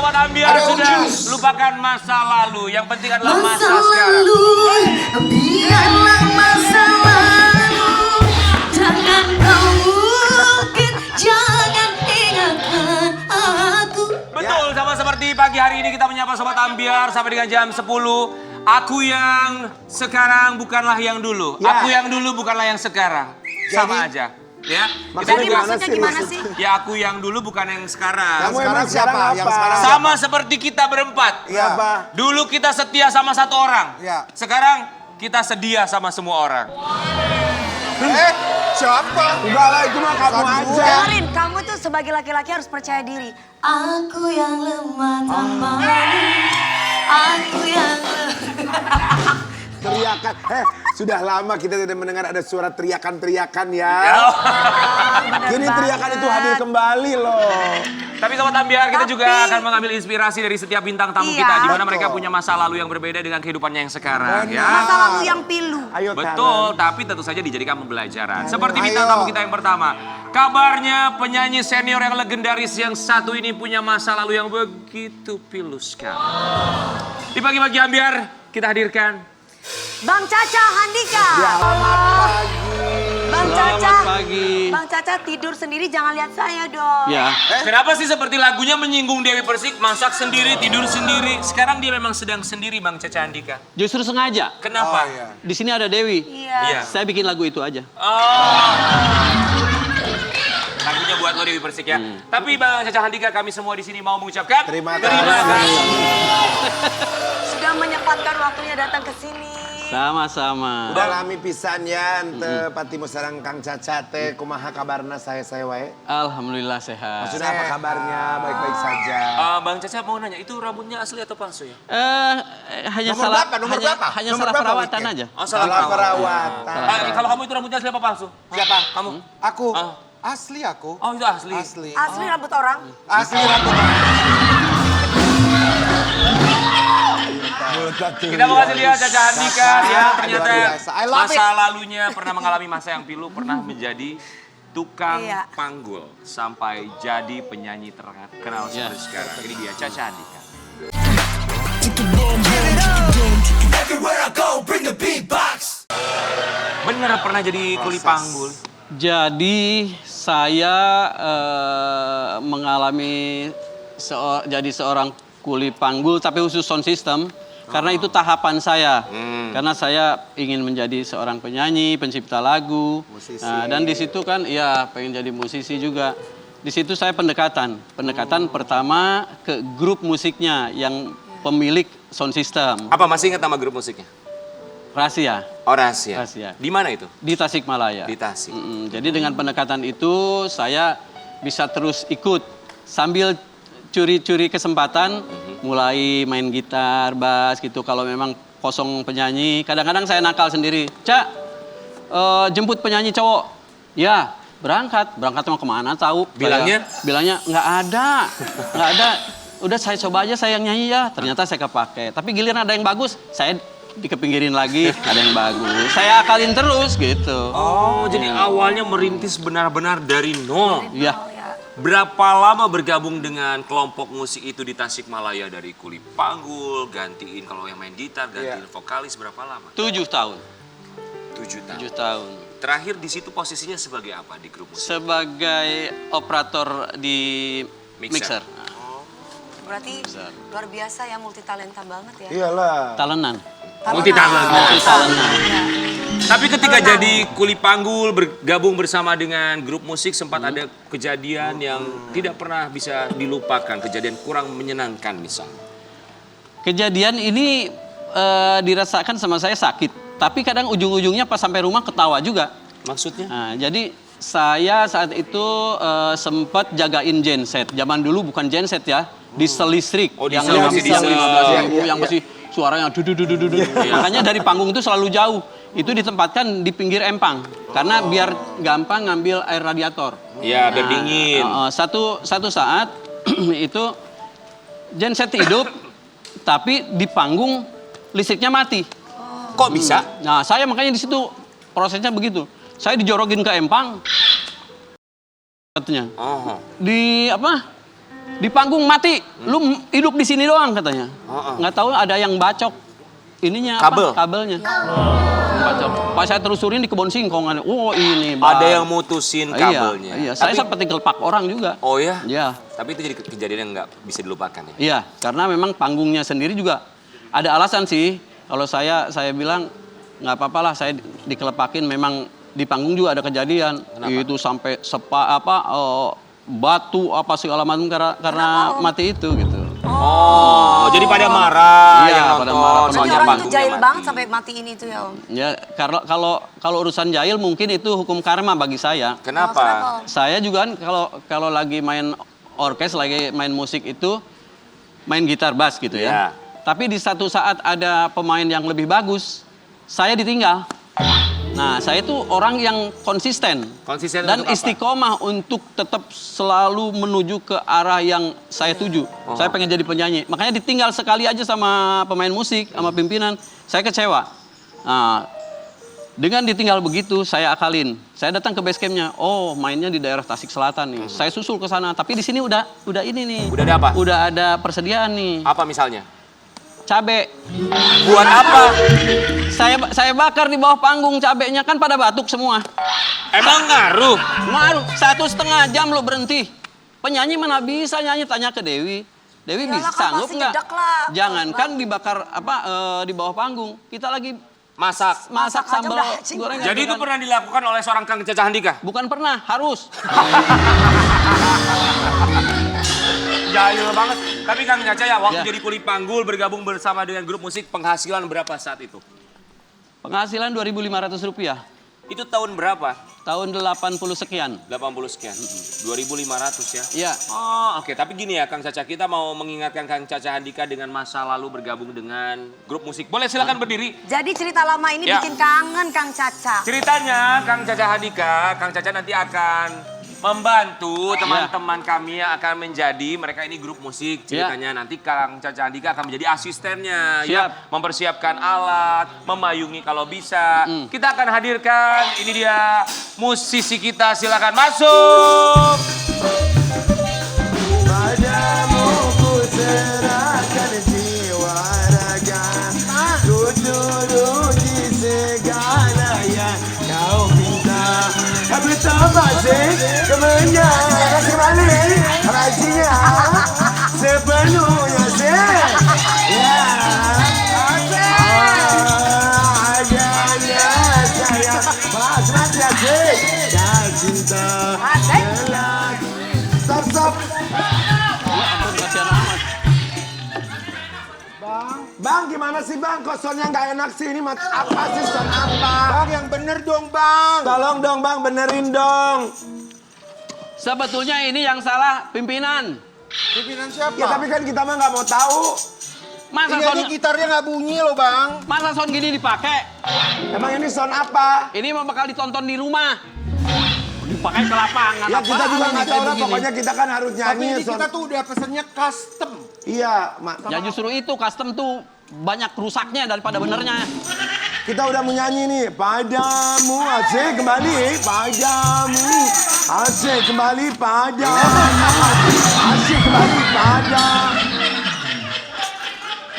Sobat Ambiar sudah lupakan masa lalu. Yang penting adalah masa sekarang. Biarlah masa lalu. Jangan kau mungkin, jangan ingatkan aku. Betul, sama seperti pagi hari ini kita menyapa Sobat Ambiar sampai dengan jam 10. Aku yang sekarang bukanlah yang dulu. Ya. Aku yang dulu bukanlah yang sekarang. Sama aja. Ya, Jadi maksudnya gimana sih? Ya aku yang dulu bukan yang sekarang. Kamu emang siapa? Yang sekarang Sama seperti kita berempat. Iya. Dulu kita setia sama satu orang. Iya. Sekarang kita sedia sama semua orang. Siapa? Enggak lah, itu mah kamu aja. Dengerin, kamu tuh sebagai laki-laki harus percaya diri. Aku yang lemah tanpa aku yang Teriakan. Sudah lama kita tidak mendengar ada suara teriakan-teriakan ya. Kini teriakan itu hadir kembali loh. Tapi Sobat Ambiar, kita juga akan mengambil inspirasi dari setiap bintang tamu Iya. kita. Di mana Betul. mereka punya masa lalu yang berbeda dengan kehidupannya yang sekarang. Ya. masa lalu yang pilu. Ayo Betul, tapi tentu saja dijadikan pembelajaran. Seperti bintang tamu kita yang pertama. Kabarnya penyanyi senior yang legendaris yang satu ini punya masa lalu yang begitu pilu sekali. Di pagi-pagi Ambiar, kita hadirkan Bang Caca Handika. Bang Caca. Selamat pagi. Bang Caca tidur sendiri, jangan lihat saya dong. Ya, Kenapa sih seperti lagunya menyinggung Dewi Persik, masak sendiri, tidur sendiri. Sekarang dia memang sedang sendiri Bang Caca Handika. justru sengaja. Kenapa? Di sini ada Dewi. Iya. Saya bikin lagu itu aja. Oh. Lagunya buat lo Dewi Persik ya. Tapi Bang Caca Handika, kami semua di sini mau mengucapkan Terima kasih. Sudah menyempatkan waktunya datang ke sini. Sama-sama. Udah lami pisan ya, ente patimu sarang Kang Caca teh, kumaha kabarna saya wae. Alhamdulillah sehat. Maksudnya apa kabarnya? Baik-baik saja. Bang Caca mau nanya, itu rambutnya asli atau palsu ya? Hanya Nomor salah berapa? Nomor berapa? hanya Nomor salah berapa, perawatan Wiki? aja. Oh, Salah perawatan. Kalau kamu itu rambutnya asli apa palsu? Siapa? Kamu? Aku. Ah. Asli aku. Oh itu asli. Asli. Asli rambut orang. Asli rambut. Kita mau kasih lihat Caca Handika ya, ternyata Luar biasa. I love masa lalunya pernah mengalami masa yang pilu, pernah menjadi tukang Iya. panggul sampai jadi penyanyi terkenal seperti sekarang. Ini dia Caca Handika. Bener pernah jadi kuli panggul? Jadi saya mengalami jadi seorang kuli panggul tapi khusus sound system. Karena itu tahapan saya. Karena saya ingin menjadi seorang penyanyi, pencipta lagu. Musisi. Nah, dan di situ kan ya pengen jadi musisi juga. Di situ saya pendekatan. Pendekatan pertama ke grup musiknya yang pemilik sound system. Apa masih ingat nama grup musiknya? Rahasia Oh Rahasia. Rahasia. Di mana itu? di Tasikmalaya. Di Tasik. Jadi dengan pendekatan itu saya bisa terus ikut sambil curi-curi kesempatan, mulai main gitar, bass gitu. Kalau memang kosong penyanyi, kadang-kadang saya nakal sendiri. Cak, jemput penyanyi cowok. Ya, berangkat mau kemana tahu? Bilangnya? Bilangnya nggak ada. Udah saya coba aja saya yang nyanyi ya. Ternyata saya kepake. Tapi giliran ada yang bagus, saya dikepinggirin lagi, ada yang bagus. Saya akalin terus gitu. Oh, jadi awalnya merintis benar-benar dari nol. Iya. Berapa lama bergabung dengan kelompok musik itu di Tasikmalaya? Dari kuli panggul, gantiin kalau yang main gitar, gantiin vokalis, berapa lama? 7 tahun. 7 tahun. 7 tahun. Terakhir di situ posisinya sebagai apa di grup musik? Sebagai operator di mixer. Berarti luar biasa ya, multi talenta banget ya. Iyalah. Talenan. Multi talent. Iya. Tapi ketika jadi kuli panggul, bergabung bersama dengan grup musik, sempat ada kejadian yang tidak pernah bisa dilupakan, kejadian kurang menyenangkan misalnya. Kejadian ini dirasakan sama saya sakit. Tapi kadang ujung-ujungnya pas sampai rumah ketawa juga. Maksudnya? Nah, jadi saya saat itu sempat jagain genset. Zaman dulu bukan genset ya, diesel listrik. Oh, yang diesel, masih diesel. 15.000 yang masih suaranya dudu. Makanya dari panggung itu selalu jauh. Itu ditempatkan di pinggir empang. Karena biar gampang ngambil air radiator. Iya, biar dingin. Satu saat itu genset hidup, tapi di panggung listriknya mati. Kok bisa? Nah, saya makanya di situ prosesnya begitu. Saya dijorokin ke empang, katanya. Oh. Di apa? Di panggung mati, lu hidup di sini doang katanya. Nggak tahu ada yang bacok ininya Kabel. apa? Kabelnya. Bacok. Pas saya telusurin di kebun singkong ada. Oh ini. Ada yang mutusin kabelnya. Iya, saya sempat digelpak orang juga. Oh ya? Iya. Tapi itu jadi kejadian yang nggak bisa dilupakan ya? Iya, karena memang panggungnya sendiri juga ada alasan sih. Kalau saya bilang nggak apa-apa lah, saya dikelepakin. Memang di panggung juga ada kejadian. Kenapa? Itu sampai batu apa segala macam karena mati itu gitu. Oh, jadi pada marah Iya, yang pada nonton. marah. Berarti soalnya orang itu panggungnya jahil mati. banget sampai matiin itu ya Om. Ya, kalau urusan jahil mungkin itu hukum karma bagi saya. Kenapa? Saya juga kan kalau lagi main orkes, lagi main musik itu main gitar bass gitu Iya. ya. Tapi di satu saat ada pemain yang lebih bagus, saya ditinggal. Nah, saya itu orang yang konsisten. Konsisten dan untuk apa? istiqomah untuk tetap selalu menuju ke arah yang saya tuju. Saya pengen jadi penyanyi. Makanya ditinggal sekali aja sama pemain musik, sama pimpinan, saya kecewa. Nah, dengan ditinggal begitu, saya akalin. Saya datang ke base camp-nya. Oh, mainnya di daerah Tasik Selatan nih. Saya susul ke sana. Tapi di sini udah ini nih. Udah ada apa? Udah ada persediaan nih. Apa misalnya? Cabe. Buat apa? Saya bakar di bawah panggung cabenya, kan pada batuk semua. Emang ngaruh? Ngaruh, 1,5 jam lo berhenti. Penyanyi mana bisa nyanyi, tanya ke Dewi. Dewi Iyalah, bisa kan sanggup pasti nggak? nyedak lah. Jangankan dibakar di bawah panggung, kita lagi Masak. masak aja sambal udah anjing. gorengan. Jadi itu kan. pernah dilakukan oleh seorang Kang Caca Handika? Bukan pernah, harus. Jahil banget. Tapi Kang Caca ya, waktu Ya. jadi kuli panggul bergabung bersama dengan grup musik, penghasilan berapa saat itu? Penghasilan Rp2.500. Itu tahun berapa? Tahun 80 sekian. 80 sekian. 2.500 ya? Iya. Oh, oke. Tapi gini ya, Kang Caca, kita mau mengingatkan Kang Caca Handika dengan masa lalu bergabung dengan grup musik. Boleh silakan berdiri. Jadi cerita lama ini Ya. bikin kangen Kang Caca. Ceritanya, Kang Caca Handika, Kang Caca nanti akan membantu teman-teman kami yang akan menjadi, mereka ini grup musik. Ceritanya nanti Kang Caca Handika akan menjadi asistennya. Ya, mempersiapkan alat, memayungi kalau bisa. Kita akan hadirkan, ini dia musisi kita, silakan masuk. Padamu ku serahkan jiwa raga, ku turuti segala yang kau minta. Betapa sih kemana kasih balik rajinya sepenuhnya sih. Ya, adanya saya pas mati asik dan cinta. Stop. Ampun, kasihan amat. Bang, gimana sih bang? Kok soundnya nggak enak sih? Ini apa sih sound apa? Bang, yang bener dong bang. Tolong dong bang, benerin dong. Sebetulnya ini yang salah pimpinan. Pimpinan siapa? Ya tapi kan kita mah nggak mau tahu. Masa Ini aja sound, gitarnya nggak bunyi loh bang. masa sound gini dipakai? Emang ini sound apa? Ini mah bakal ditonton di rumah. Dipakai ke lapangan. Ya kita juga apaan nggak ini tahu kayak lah. begini? Pokoknya kita kan harus Tapi nyanyi ini sound. kita tuh udah pesennya custom. Iya, Mak. Ya justru itu custom tuh banyak rusaknya daripada benernya. Kita udah menyanyi nih. Padamu asik kembali. Padamu asik kembali. Padamu asik kembali. Padamu.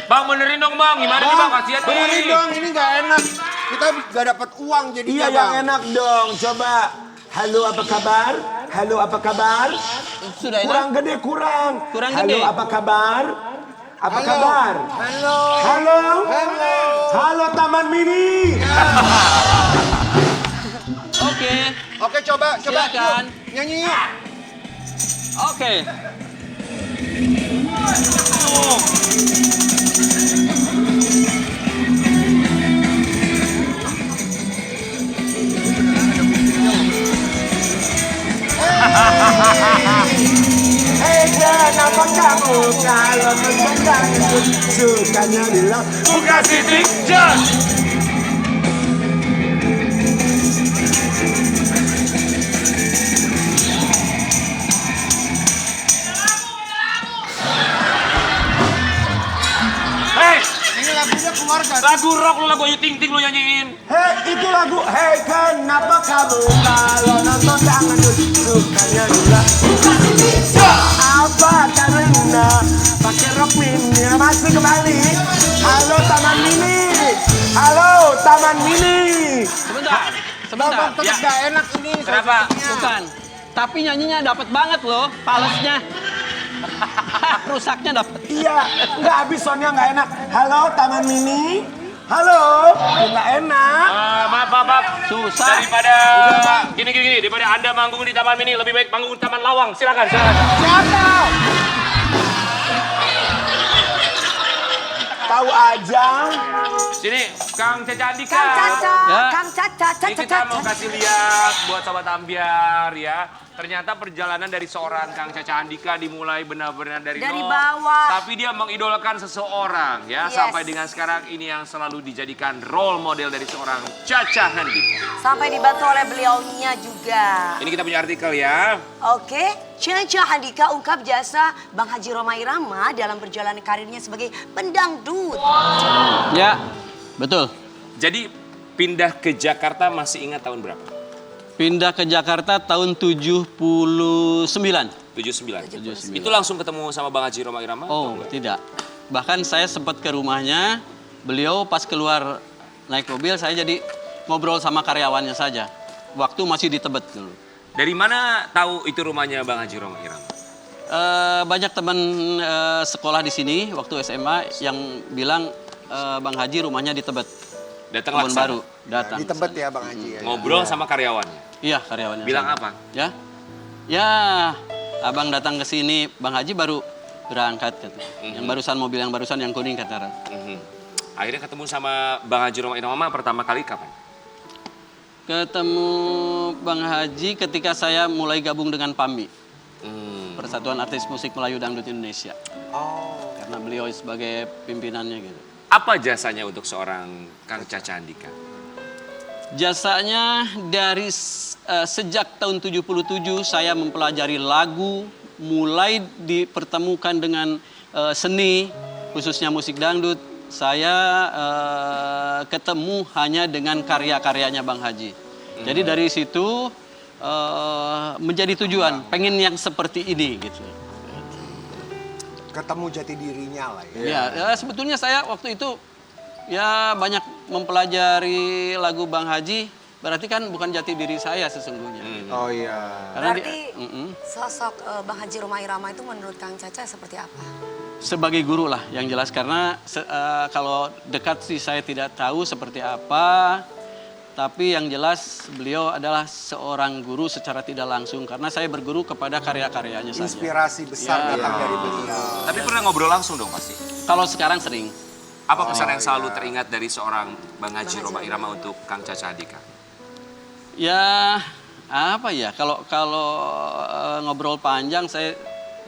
Bang, benerin dong bang, gimana nih bang, kasihan benerin nih. dong, ini nggak enak. Kita nggak dapat uang jadinya Iya bang. yang enak dong. Coba. Halo apa kabar? Halo apa kabar? Sudah Kurang enak? gede kurang. Kurang Halo gede. apa kabar? Apa Halo. kabar? Halo. Halo. Halo. Halo Taman Mini. Oke. Oke coba. Silakan. Yuk, nyanyi yuk. Oke. Hei kenapa kamu kalau mengendang itu sukanya bilang Buka sidik, John. Hei, Ini lagunya keluarga. lagu rock lu, lagu Ayu Ting Ting lu nyanyiin. Hei itu lagu Hei kenapa kamu kalau nonton dangdut sukanya bilang buka sidik. Apa karena pakai rok mini masih kembali. Halo Taman Mini. Halo Taman Mini. Sebentar. Bang, tetap Ya. gak enak ini. Kenapa? Bukan. Tapi nyanyinya dapat banget loh, falsnya. Rusaknya dapat. Iya, nggak habis soundnya nggak enak. Halo Taman Mini. Halo, nggak enak. Maaf. Susah. Daripada gini, daripada Anda manggung di Taman Mini, lebih baik manggung di Taman Lawang. Silakan. Siapa? Tahu aja. Sini, Kang Caca Andika. Kang Caca, Ya. Kang Caca, Ini kita mau kasih lihat buat Sobat Ambiar ya. Ternyata perjalanan dari seorang Kang Caca Andika dimulai benar-benar dari Dari nol. bawah. Tapi dia mengidolakan seseorang ya. Yes. Sampai dengan sekarang ini yang selalu dijadikan role model dari seorang Caca Andika. Sampai dibantu oleh beliaunya juga. Ini kita punya artikel ya. Oke, Caca Andika ungkap jasa Bang Haji Rhoma Irama dalam perjalanan karirnya sebagai pendangdut. Ya, betul. Jadi pindah ke Jakarta masih ingat tahun berapa? Pindah ke Jakarta tahun 79. 79. Itu langsung ketemu sama Bang Haji Rhoma Irama? atau Oh, enggak? tidak. Bahkan saya sempat ke rumahnya, beliau pas keluar naik mobil, saya jadi ngobrol sama karyawannya saja. Waktu masih di Tebet dulu. Dari mana tahu itu rumahnya Bang Haji Rhoma Irama? Banyak teman sekolah di sini waktu SMA yang bilang Bang Haji rumahnya di Tebet. Datang Kebun laksana. Baru, datang. Di Tebet ya Bang Haji ya. Ngobrol sama karyawannya. Iya, karyawannya. Bilang saya. apa? Ya, abang datang ke sini, Bang Haji baru berangkat katanya. Yang barusan mobil yang barusan yang kuning kata. Mhm. Akhirnya ketemu sama Bang Haji Rhoma Irama pertama kali kapan? Ketemu Bang Haji ketika saya mulai gabung dengan PAMI, Hmm. Persatuan Artis Musik Melayu Dangdut Indonesia. Oh. Karena beliau sebagai pimpinannya gitu. Apa jasanya untuk seorang Kang Caca Andika? Jasanya dari sejak tahun 77 saya mempelajari lagu, mulai dipertemukan dengan seni, khususnya musik dangdut. Saya ketemu hanya dengan karya-karyanya Bang Haji. Jadi dari situ menjadi tujuan, pengen yang seperti ini gitu. Ketemu jati dirinya lah ya. Ya, sebetulnya saya waktu itu ya banyak mempelajari lagu Bang Haji, berarti kan bukan jati diri saya sesungguhnya. Oh iya. Karena Berarti Mm-mm. sosok Bang Haji Rhoma Irama itu menurut Kang Caca seperti apa? Sebagai guru lah yang jelas, karena kalau dekat sih saya tidak tahu seperti apa, tapi yang jelas beliau adalah seorang guru secara tidak langsung karena saya berguru kepada karya-karyanya saja. Inspirasi besar Ya. datang dari beliau. Tapi pernah ngobrol langsung dong pasti. Kalau sekarang sering. Apa pesan yang selalu teringat dari seorang Bang Haji Rhoma Irama untuk Kang Caca Andika? Ya apa ya, kalau ngobrol panjang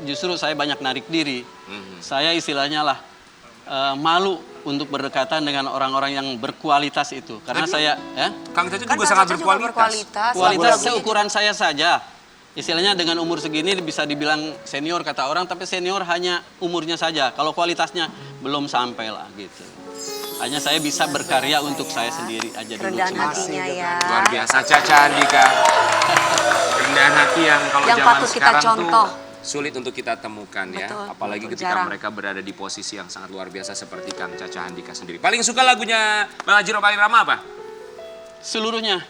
justru saya banyak narik diri. Saya istilahnya lah malu untuk berdekatan dengan orang-orang yang berkualitas itu. Karena Tapi- saya ya Kang Caca Kan juga Kang sangat Caca juga berkualitas. kualitas Lagu-lagunya seukuran saya saja. Istilahnya dengan umur segini bisa dibilang senior kata orang, tapi senior hanya umurnya saja. Kalau kualitasnya belum sampai lah gitu. Hanya saya bisa berkarya untuk saya sendiri aja dulu. Kerendahan sementara. hatinya ya. Luar biasa Caca Andika. Kerendahan hati yang kalau Yang zaman patut kita sekarang contoh. tuh sulit untuk kita temukan ya. Betul, Apalagi ketika jarang. mereka berada di posisi yang sangat luar biasa seperti Kang Caca Andika sendiri. Paling suka lagunya Bang Haji Rhoma Irama apa? Seluruhnya.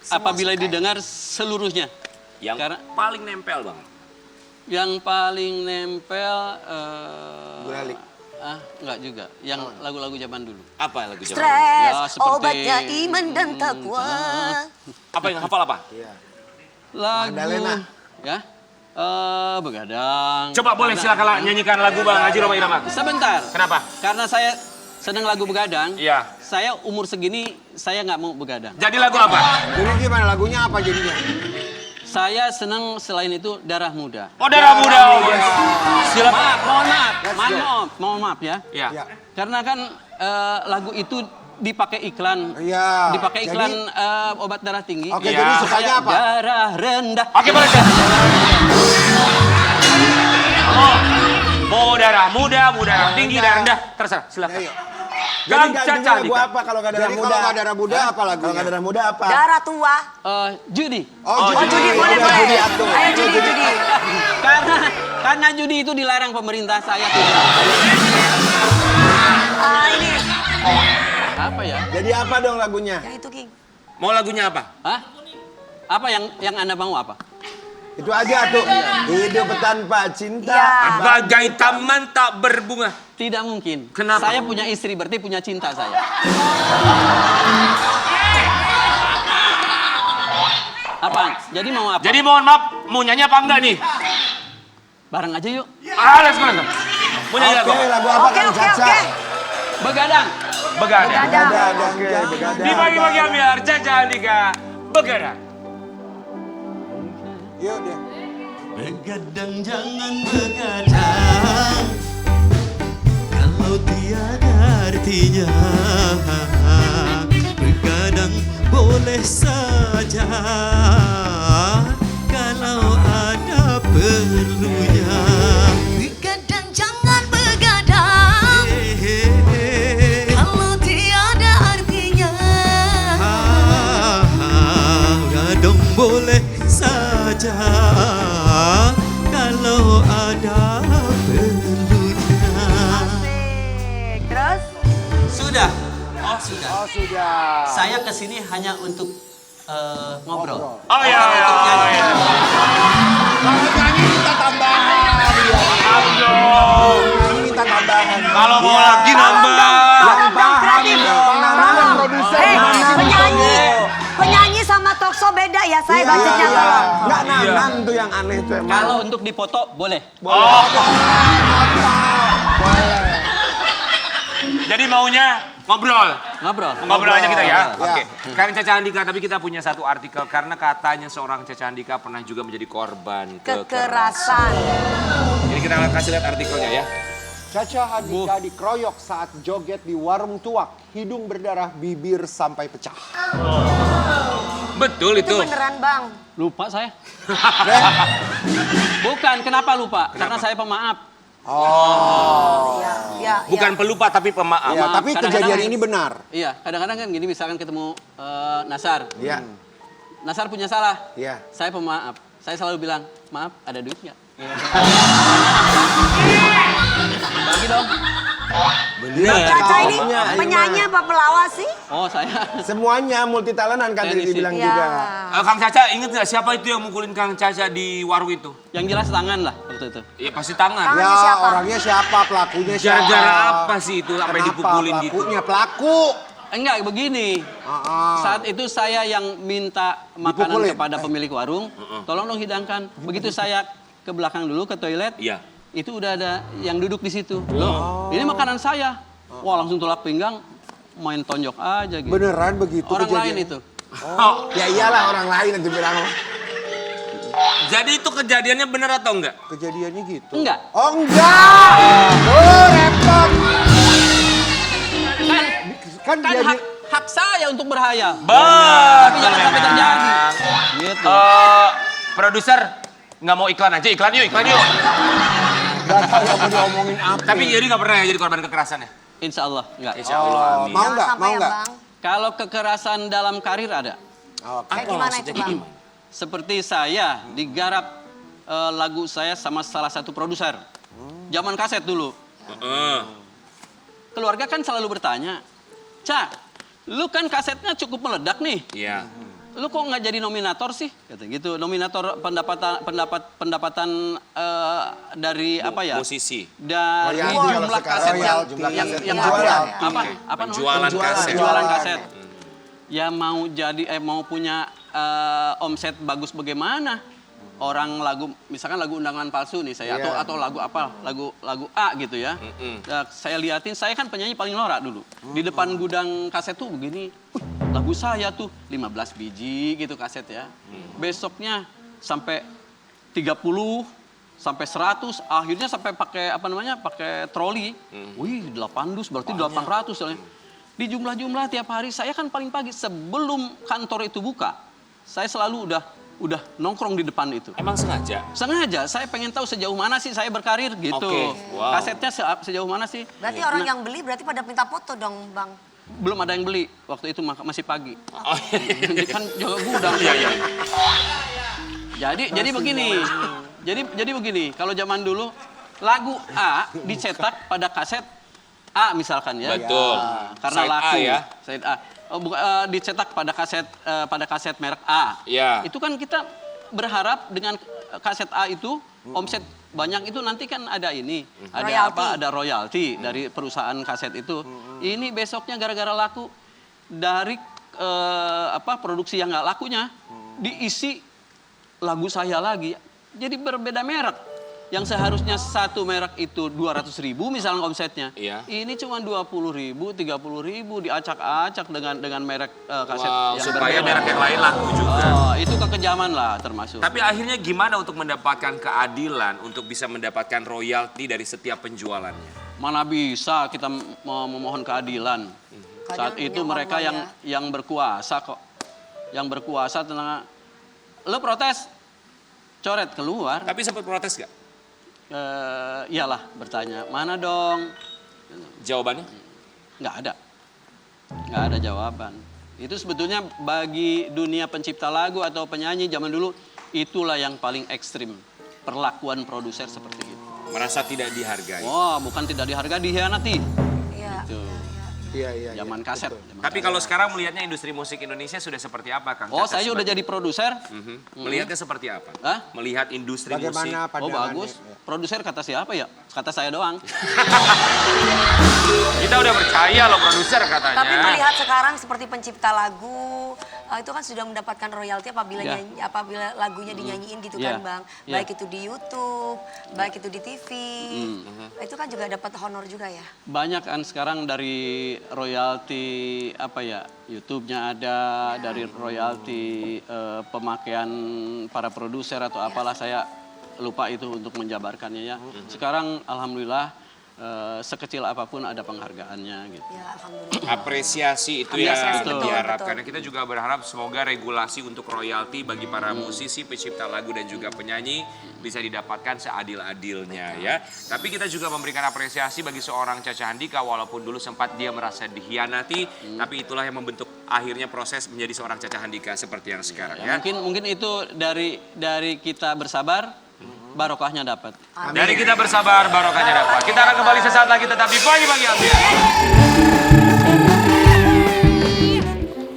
Apabila didengar seluruhnya. Yang Karena- paling nempel Bang. Yang paling nempel Gurali. enggak juga. Yang lagu-lagu zaman dulu. Apa lagu zaman? Stres, Ya, seperti- obatnya iman dan takwa. Apa yang hafal apa? Lagu Magdalena. ya. Begadang. Coba boleh silakan nyanyikan lagu Bang Haji Rhoma Irama. Sebentar. Kenapa? Karena saya senang lagu begadang. Iya. Saya umur segini saya nggak mau begadang. Jadi lagu apa? Jadi gimana lagunya apa jadinya? Saya senang selain itu Darah Muda. Oh Darah Muda. Silakan. Mohon maaf ya. Iya. Ya. Karena kan lagu itu dipakai iklan. Iya. Dipakai iklan Jadi- obat darah tinggi. Oke, Iya. jadi sukanya apa? Darah rendah. Oke boleh. Oh, mau darah muda, darah tinggi, darah rendah, terserah, silakan. Ayo. Kang Jadi Caca lagu Andika. apa kalau nggak darah Jadi muda? kalau nggak darah muda Hah? apa Kalau lagunya? nggak darah muda apa? Darah tua. Judi. Oh, Oh, jadi Judi, boleh, udah boleh. Judi atuh. Ayo Judi, Judi. Karena Karena judi itu dilarang pemerintah saya tidak. Ini. Apa ya? Jadi apa dong lagunya? Yang itu, King. Mau lagunya apa? Hah? Apa yang Anda mau apa? Itu aja tuh. Hidup tanpa cinta. Iya. Bagai taman tak berbunga. Tidak mungkin. Kenapa? Saya punya istri, berarti punya cinta saya. Apaan? Jadi mau apa? Jadi mohon maaf, mau nyanyi apa enggak nih? Bareng aja yuk. Let's go. Mau nyanyi Oke, apa? lagu apa Oke, Kang oke, Caca? oke. Begadang. Begadang. Begadang. Oke, begadang. Di pagi-pagi biar Caca Andika begadang. Yuk deh. Begadang jangan begadang kalau tiada artinya. Begadang boleh saja kalau ada perlunya. Begadang jangan begadang kalau tiada artinya. Begadang boleh saja kalau ada perlunya. Asik. Terus? Sudah. Oh sudah. Oh sudah. Saya kesini hanya untuk ngobrol. Oh iya. Kalau nyanyi minta tambahan. Nyanyi minta tambahan. Kalau mau lagi nambah. Yang paham Kreatif. dong. Nana produser. Penyanyi sama talkshow beda ya, saya Iya, bacanya iya. tolong. Nggak Nanang tuh yang aneh tuh emang. Kalau untuk dipoto boleh. Jadi maunya ngobrol. Ngobrol. Ngobrol aja kita ya. Ngobrol. Oke. Kang Caca Andika, tapi kita punya satu artikel karena katanya seorang Caca Andika pernah juga menjadi korban kekerasan. Kekerasan. Jadi kita kasih lihat artikelnya ya. Caca Andika dikeroyok saat joget di warung tuak. Hidung berdarah, bibir sampai pecah. Betul Itu itu. beneran, Bang. Lupa saya. Bukan, kenapa lupa? Karena saya pemaaf. Ya, Bukan pelupa tapi pemaaf. Ya, tapi Kadang-kadang- kejadian ini benar. Iya, kadang-kadang kan gini misalkan ketemu Nasar. Iya. Nasar punya salah. Iya. Saya pemaaf. Saya selalu bilang, maaf, ada duit nggak? Bagi dong. Caca ini penyanyi apa pelawak sih? Oh, saya. Semuanya multi talentan kan tadi Teknisi. dibilang Ya. juga. Kang Caca inget nggak siapa itu yang mukulin Kang Caca di warung itu? Yang jelas tangan lah waktu itu. Iya pasti tangan. Tangan. Ya, siapa? orangnya siapa, pelakunya siapa. Gara-gara apa sih itu sampai Kenapa dipukulin gitu? pelakunya? Pelaku. Enggak, begini. Saat itu saya yang minta makanan Dipukulin. kepada pemilik warung, tolong dong hidangkan. Begitu saya ke belakang dulu ke toilet, Iya. itu udah ada yang duduk di situ. Loh, ini makanan saya. Wah, langsung tolak pinggang, main tonjok aja gitu. Beneran begitu Orang lain kejadian? itu. Ya iyalah orang lain yang bilang. Jadi itu kejadiannya bener atau enggak? Kejadiannya gitu. Enggak. Oh enggak. Oh repot. Kan Kan jadi hak saya untuk berhayal. Betul. Tapi jangan sampai terjadi. Gitu. Produser nggak mau iklan aja, iklan yuk. nggak tahu yang mau diomongin apa. Tapi jadi nggak pernah ya jadi korban kekerasan ya? Insya Allah, enggak. Insya Allah. Amin. Mau nggak? Sampai Mau ya, nggak? Bang. Kalau kekerasan dalam karir ada. Kayak gimana itu, Bang? Seperti saya digarap lagu saya sama salah satu produser. Zaman kaset dulu. Keluarga kan selalu bertanya, Ca, lu kan kasetnya cukup meledak nih. Iya. Lu kok nggak jadi nominator sih? Kata gitu. Nominator pendapatan dari apa ya? Musisi. Dari Royalti kalau jumlah sekarang, kaset jumlah yang kaset. yang Penjualan. apa? Apa namanya? Penjualan kaset. Penjualan kaset. Ya mau jadi mau punya omset bagus bagaimana? Orang lagu misalkan lagu Undangan Palsu nih saya atau lagu apa? Lagu A gitu ya. Ya, saya liatin saya kan penyanyi paling norak dulu. Di depan gudang kaset tuh begini. Lagu saya tuh 15 biji gitu kaset ya. Besoknya sampai 30 sampai 100, akhirnya sampai pakai apa namanya? Pakai troli. Wih, 8 dus berarti 800 soalnya. Di jumlah-jumlah tiap hari saya kan paling pagi sebelum kantor itu buka. Saya selalu udah nongkrong di depan itu. Emang sengaja? Sengaja, saya pengen tahu sejauh mana sih saya berkarir gitu. Oke, wow. Kasetnya sejauh mana sih? Berarti orang yang beli berarti pada minta foto dong, Bang. Belum ada yang beli, waktu itu masih pagi. Oh, Kan jaga gudang. iya. Jadi begini, Jadi begini, kalau zaman dulu lagu A dicetak pada kaset A misalkan ya. Betul. Karena Side A laku. ya. Side A. Dicetak pada kaset merek A. Iya. Itu kan kita berharap dengan kaset A itu omset banyak itu nanti kan ada ini, ada royalti dari perusahaan kaset itu. Ini besoknya gara-gara laku dari produksi yang nggak lakunya diisi lagu saya lagi. Jadi berbeda merek. Yang seharusnya satu merek itu 200.000 misalnya omsetnya. Iya. Ini cuma 20.000, 30.000 diacak-acak dengan merek kaset yang supaya berbeda. merek yang lain laku juga. Oh, itu kekejaman lah termasuk. Tapi akhirnya gimana untuk mendapatkan keadilan, untuk bisa mendapatkan royalti dari setiap penjualannya? Mana bisa kita memohon keadilan. Saat itu mereka yang berkuasa kok. Yang berkuasa tenang. Lo protes, coret keluar. Tapi sempat protes gak? Iyalah bertanya, mana dong? Jawabannya? Nggak ada jawaban. Itu sebetulnya bagi dunia pencipta lagu atau penyanyi zaman dulu, itulah yang paling ekstrim. Perlakuan produser seperti itu. Merasa tidak dihargai. Wah, bukan tidak dihargai, dihianati. Iya. Itu. Iya. Zaman kaset. Tapi kalau sekarang melihatnya industri musik Indonesia sudah seperti apa, Kang? Oh, Caca saya udah sebagai- jadi produser. Melihatnya seperti apa? Hah? Melihat industri musik. Bagaimana Oh, pandangannya? bagus. Produser kata siapa ya? Kata saya doang. Kita udah percaya loh produser katanya. Tapi melihat sekarang seperti pencipta lagu, itu kan sudah mendapatkan royalti apabila Ya. apabila lagunya dinyanyiin gitu Ya. kan Bang. Ya. Baik itu di YouTube, baik itu di TV. Itu kan juga dapat honor juga ya. Banyak kan sekarang dari royalti YouTube-nya ada, dari royalti pemakaian para produser atau apalah saya lupa itu untuk menjabarkannya ya. Sekarang alhamdulillah sekecil apapun ada penghargaannya gitu. Ya alhamdulillah. Apresiasi itu Apresiasi, yang betul, diharapkan. betul. Kita juga berharap semoga regulasi untuk royalti bagi para musisi, pencipta lagu dan juga penyanyi bisa didapatkan seadil-adilnya ya. Tapi kita juga memberikan apresiasi bagi seorang Caca Handika walaupun dulu sempat dia merasa dikhianati, tapi itulah yang membentuk akhirnya proses menjadi seorang Caca Handika seperti yang sekarang ya. Mungkin itu dari kita bersabar, barokahnya dapat. Dari kita bersabar, barokahnya dapat. Kita akan kembali sesaat lagi tetap di Pagi-Pagi Ambiar.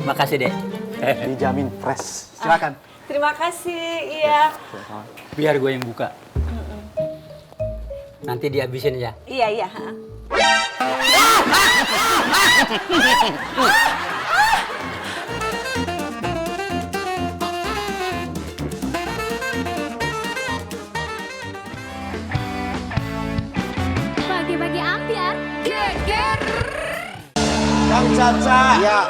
Makasih, Dek. Dijamin fresh. Silakan. Terima kasih, iya. Biar gue yang buka. Nanti dihabisin ya. Iya. Pagi-pagi Ambiar, geger. Kang Caca,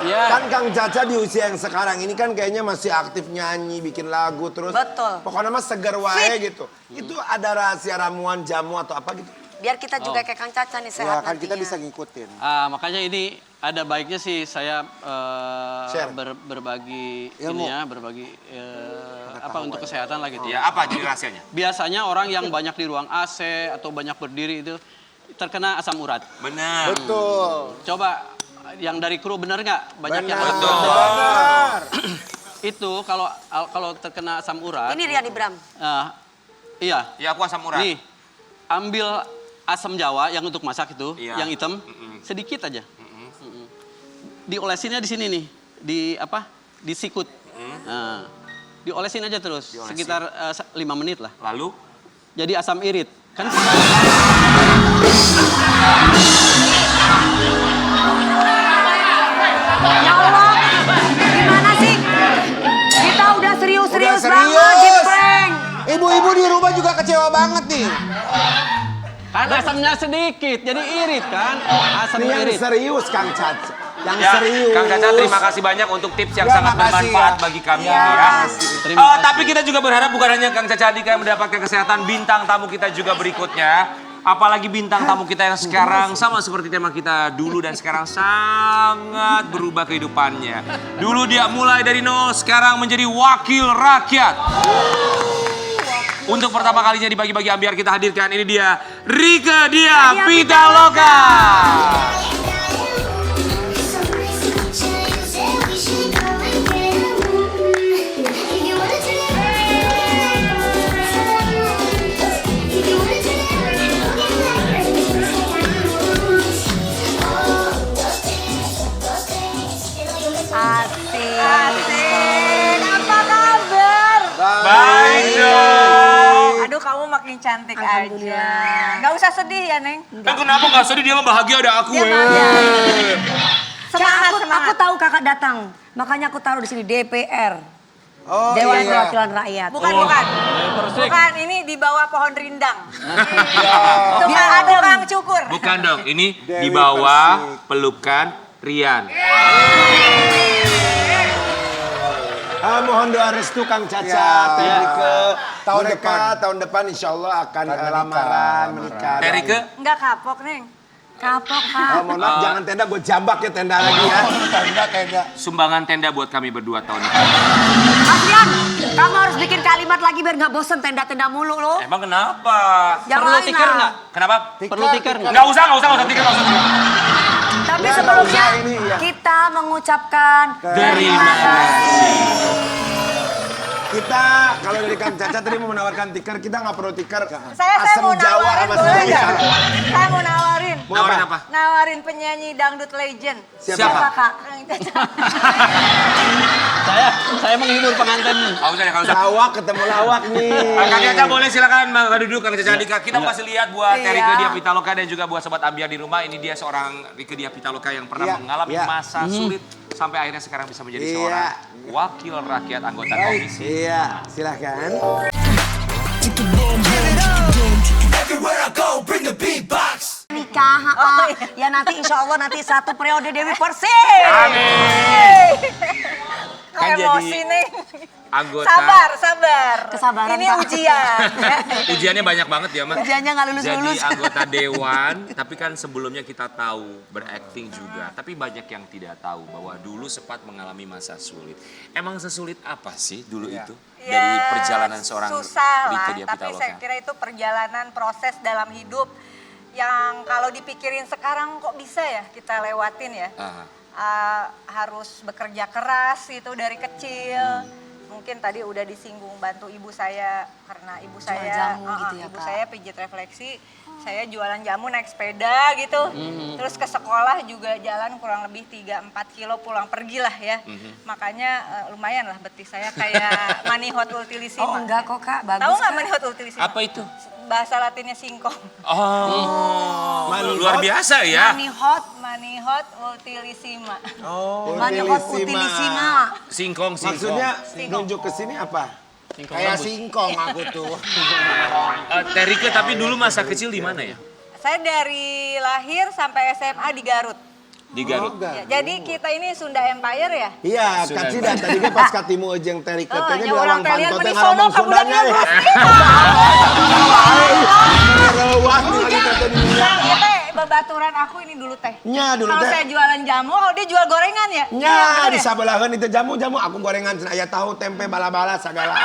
Ya. kan Kang Caca di usia yang sekarang ini kan kayaknya masih aktif nyanyi, bikin lagu terus. Betul. Pokoknya mah seger wae gitu. Itu ada rahasia ramuan jamu atau apa gitu? Biar kita juga kayak Kang Caca nih Ya sehat kan kita nantinya. bisa ngikutin. Makanya ini ada baiknya sih saya Share. berbagi Ilmu. ini ya, berbagi untuk kesehatan lah gitu Ya, apa jadi rahasianya? Biasanya orang yang banyak di ruang AC atau banyak berdiri itu terkena asam urat. Benar. Betul. Coba yang dari kru bener nggak? Banyak yang asam Betul. urat. Benar. Itu kalau terkena asam urat. Ini Rian Ibram. Iya. Ya, aku asam urat. Nih, ambil asam Jawa yang untuk masak itu, Iya. yang hitam, sedikit aja. Diolesinnya di sini nih, di sikut. Nah, diolesin aja terus, Diolesin. sekitar 5 menit lah. Lalu Jadi asam irit. Kan Ya Allah, gimana sih? Kita udah serius-serius Udah banget di serius. prank. Ibu-ibu di rumah juga kecewa banget nih. kan asamnya sedikit, jadi irit kan? Asam Ini yang irit. serius Kang Caca. Yang ya, serius. Kang Caca terima kasih banyak untuk tips yang Ya, sangat makasih bermanfaat ya. bagi kami Ya. ya. Terima kasih. Tapi kita juga berharap bukan hanya Kang Caca Handika yang mendapatkan kesehatan, bintang tamu kita juga berikutnya. Apalagi bintang tamu kita yang sekarang sama seperti tema kita dulu dan sekarang sangat berubah kehidupannya. Dulu dia mulai dari nol, sekarang menjadi wakil rakyat. Untuk pertama kalinya di Pagi-Pagi Ambiar kita hadirkan ini dia Rike Diah Pitaloka. makin cantik aja. Alhamdulillah. Nggak usah sedih ya, Neng. Kenapa nggak sedih, dia mah bahagia ada aku. Dia bahagia. Semangat, Aku tahu kakak datang, makanya aku taruh di sini DPR. Oh Dewan iya. Perwakilan Rakyat. Bukan, bukan, ini di bawah pohon rindang. Biar Tukang adem. tukang cukur. Bukan dong, ini Dewi di bawah Persik. pelukan Rian. Mohon doa restu Kang Caca, Ya. Terike. Tahun Tahun depan insya Allah akan lamaran, menikah. Terike, Enggak kapok, Neng. Kapok, Kak. Mohon maaf, jangan tenda, gue jambak ya tenda lagi ya. Tenda. sumbangan tenda buat kami berdua tahun ini. Mas Rian, kamu harus bikin kalimat lagi biar nggak bosen tenda-tenda mulu lo. Emang kenapa? Yang Perlu lain tikar lah. nggak? Kenapa? Perlu tikar nggak? Nggak usah tikar, nggak usah. Tapi Ya, sebelumnya nggak usah ini, ya. kita mengucapkan Terima kasih. Kita kalau dari Kang Caca tadi mau menawarkan tikar, kita nggak perlu tikar. Saya Asam mau Jawa nawarin, sama boleh Sunda. nggak? Saya mau nawarin. Mau Nawarin apa? Nawarin penyanyi dangdut legend. Siapa? Kak. Kang Caca. Saya menghibur pengantin. Nggak usah, nggak usah. Lawak ketemu lawak nih. Kang Caca boleh silakan Bang duduk, Kang Caca Andika. Kita kasih lihat buat Iya. Terike Dia Pitaloka dan juga buat sobat Ambiar di rumah. Ini dia seorang Rike Dia Pitaloka yang pernah Iya, mengalami iya. masa sulit sampai akhirnya sekarang bisa menjadi Iya. seorang wakil rakyat anggota komisi. Iya, silahkan. Nikah, ya nanti insya Allah nanti satu periode Dewi Persik. Amin. Kan Emosi, jadi Neng. anggota. Sabar. Kesabaran, Ini Pak. ujian. Ujiannya banyak banget ya, Mak. Ujiannya nggak lulus-lulus. Jadi anggota dewan, tapi kan sebelumnya kita tahu berakting juga. Tapi banyak yang tidak tahu bahwa dulu sempat mengalami masa sulit. Emang sesulit apa sih dulu itu? Dari perjalanan seorang susah lah, Rike Dia tapi saya Pitaloka. kira itu perjalanan proses dalam hidup yang kalau dipikirin sekarang kok bisa ya kita lewatin ya. Aha. Harus bekerja keras itu dari kecil. Mungkin tadi udah disinggung bantu ibu saya karena ibu saya jamu gitu ya, ibu Kak. saya pijit refleksi, saya jualan jamu naik sepeda gitu. Terus ke sekolah juga jalan kurang lebih 3-4 kilo pulang pergi lah ya. Makanya lumayan lah betis saya kayak manihot ultilisima. Oh enggak kok Kak, bagus. Tahu nggak Kak. manihot ultilisima? Apa itu? Bahasa latinnya singkong. Oh, luar biasa ya. Manihot ultilisima. Manihot utilisima. Singkong. Maksudnya nunjuk ke sini apa? Kayak singkong aku tuh. Terike, tapi dulu masa kecil di mana ya? Saya dari lahir sampai SMA di Garut. Di Garut. Ya, jadi kita ini Sunda Empire ya. Iya, Sudah. Kaci dan tadi kan pas katimu jeung Terike teh nya di orang lawang telian panto teh meni sono ngomong kabudak Sundanya ya. Rewah ningali teh di dinya. Iya teh, babaturan aku ini dulu teh. Nya dulu Kalau teh. saya jualan jamu, kalau dia jual gorengan ya. Nya Iya, bener di ya? sabelaheun itu jamu-jamu aku gorengan cenah aya tahu tempe bala-bala sagala.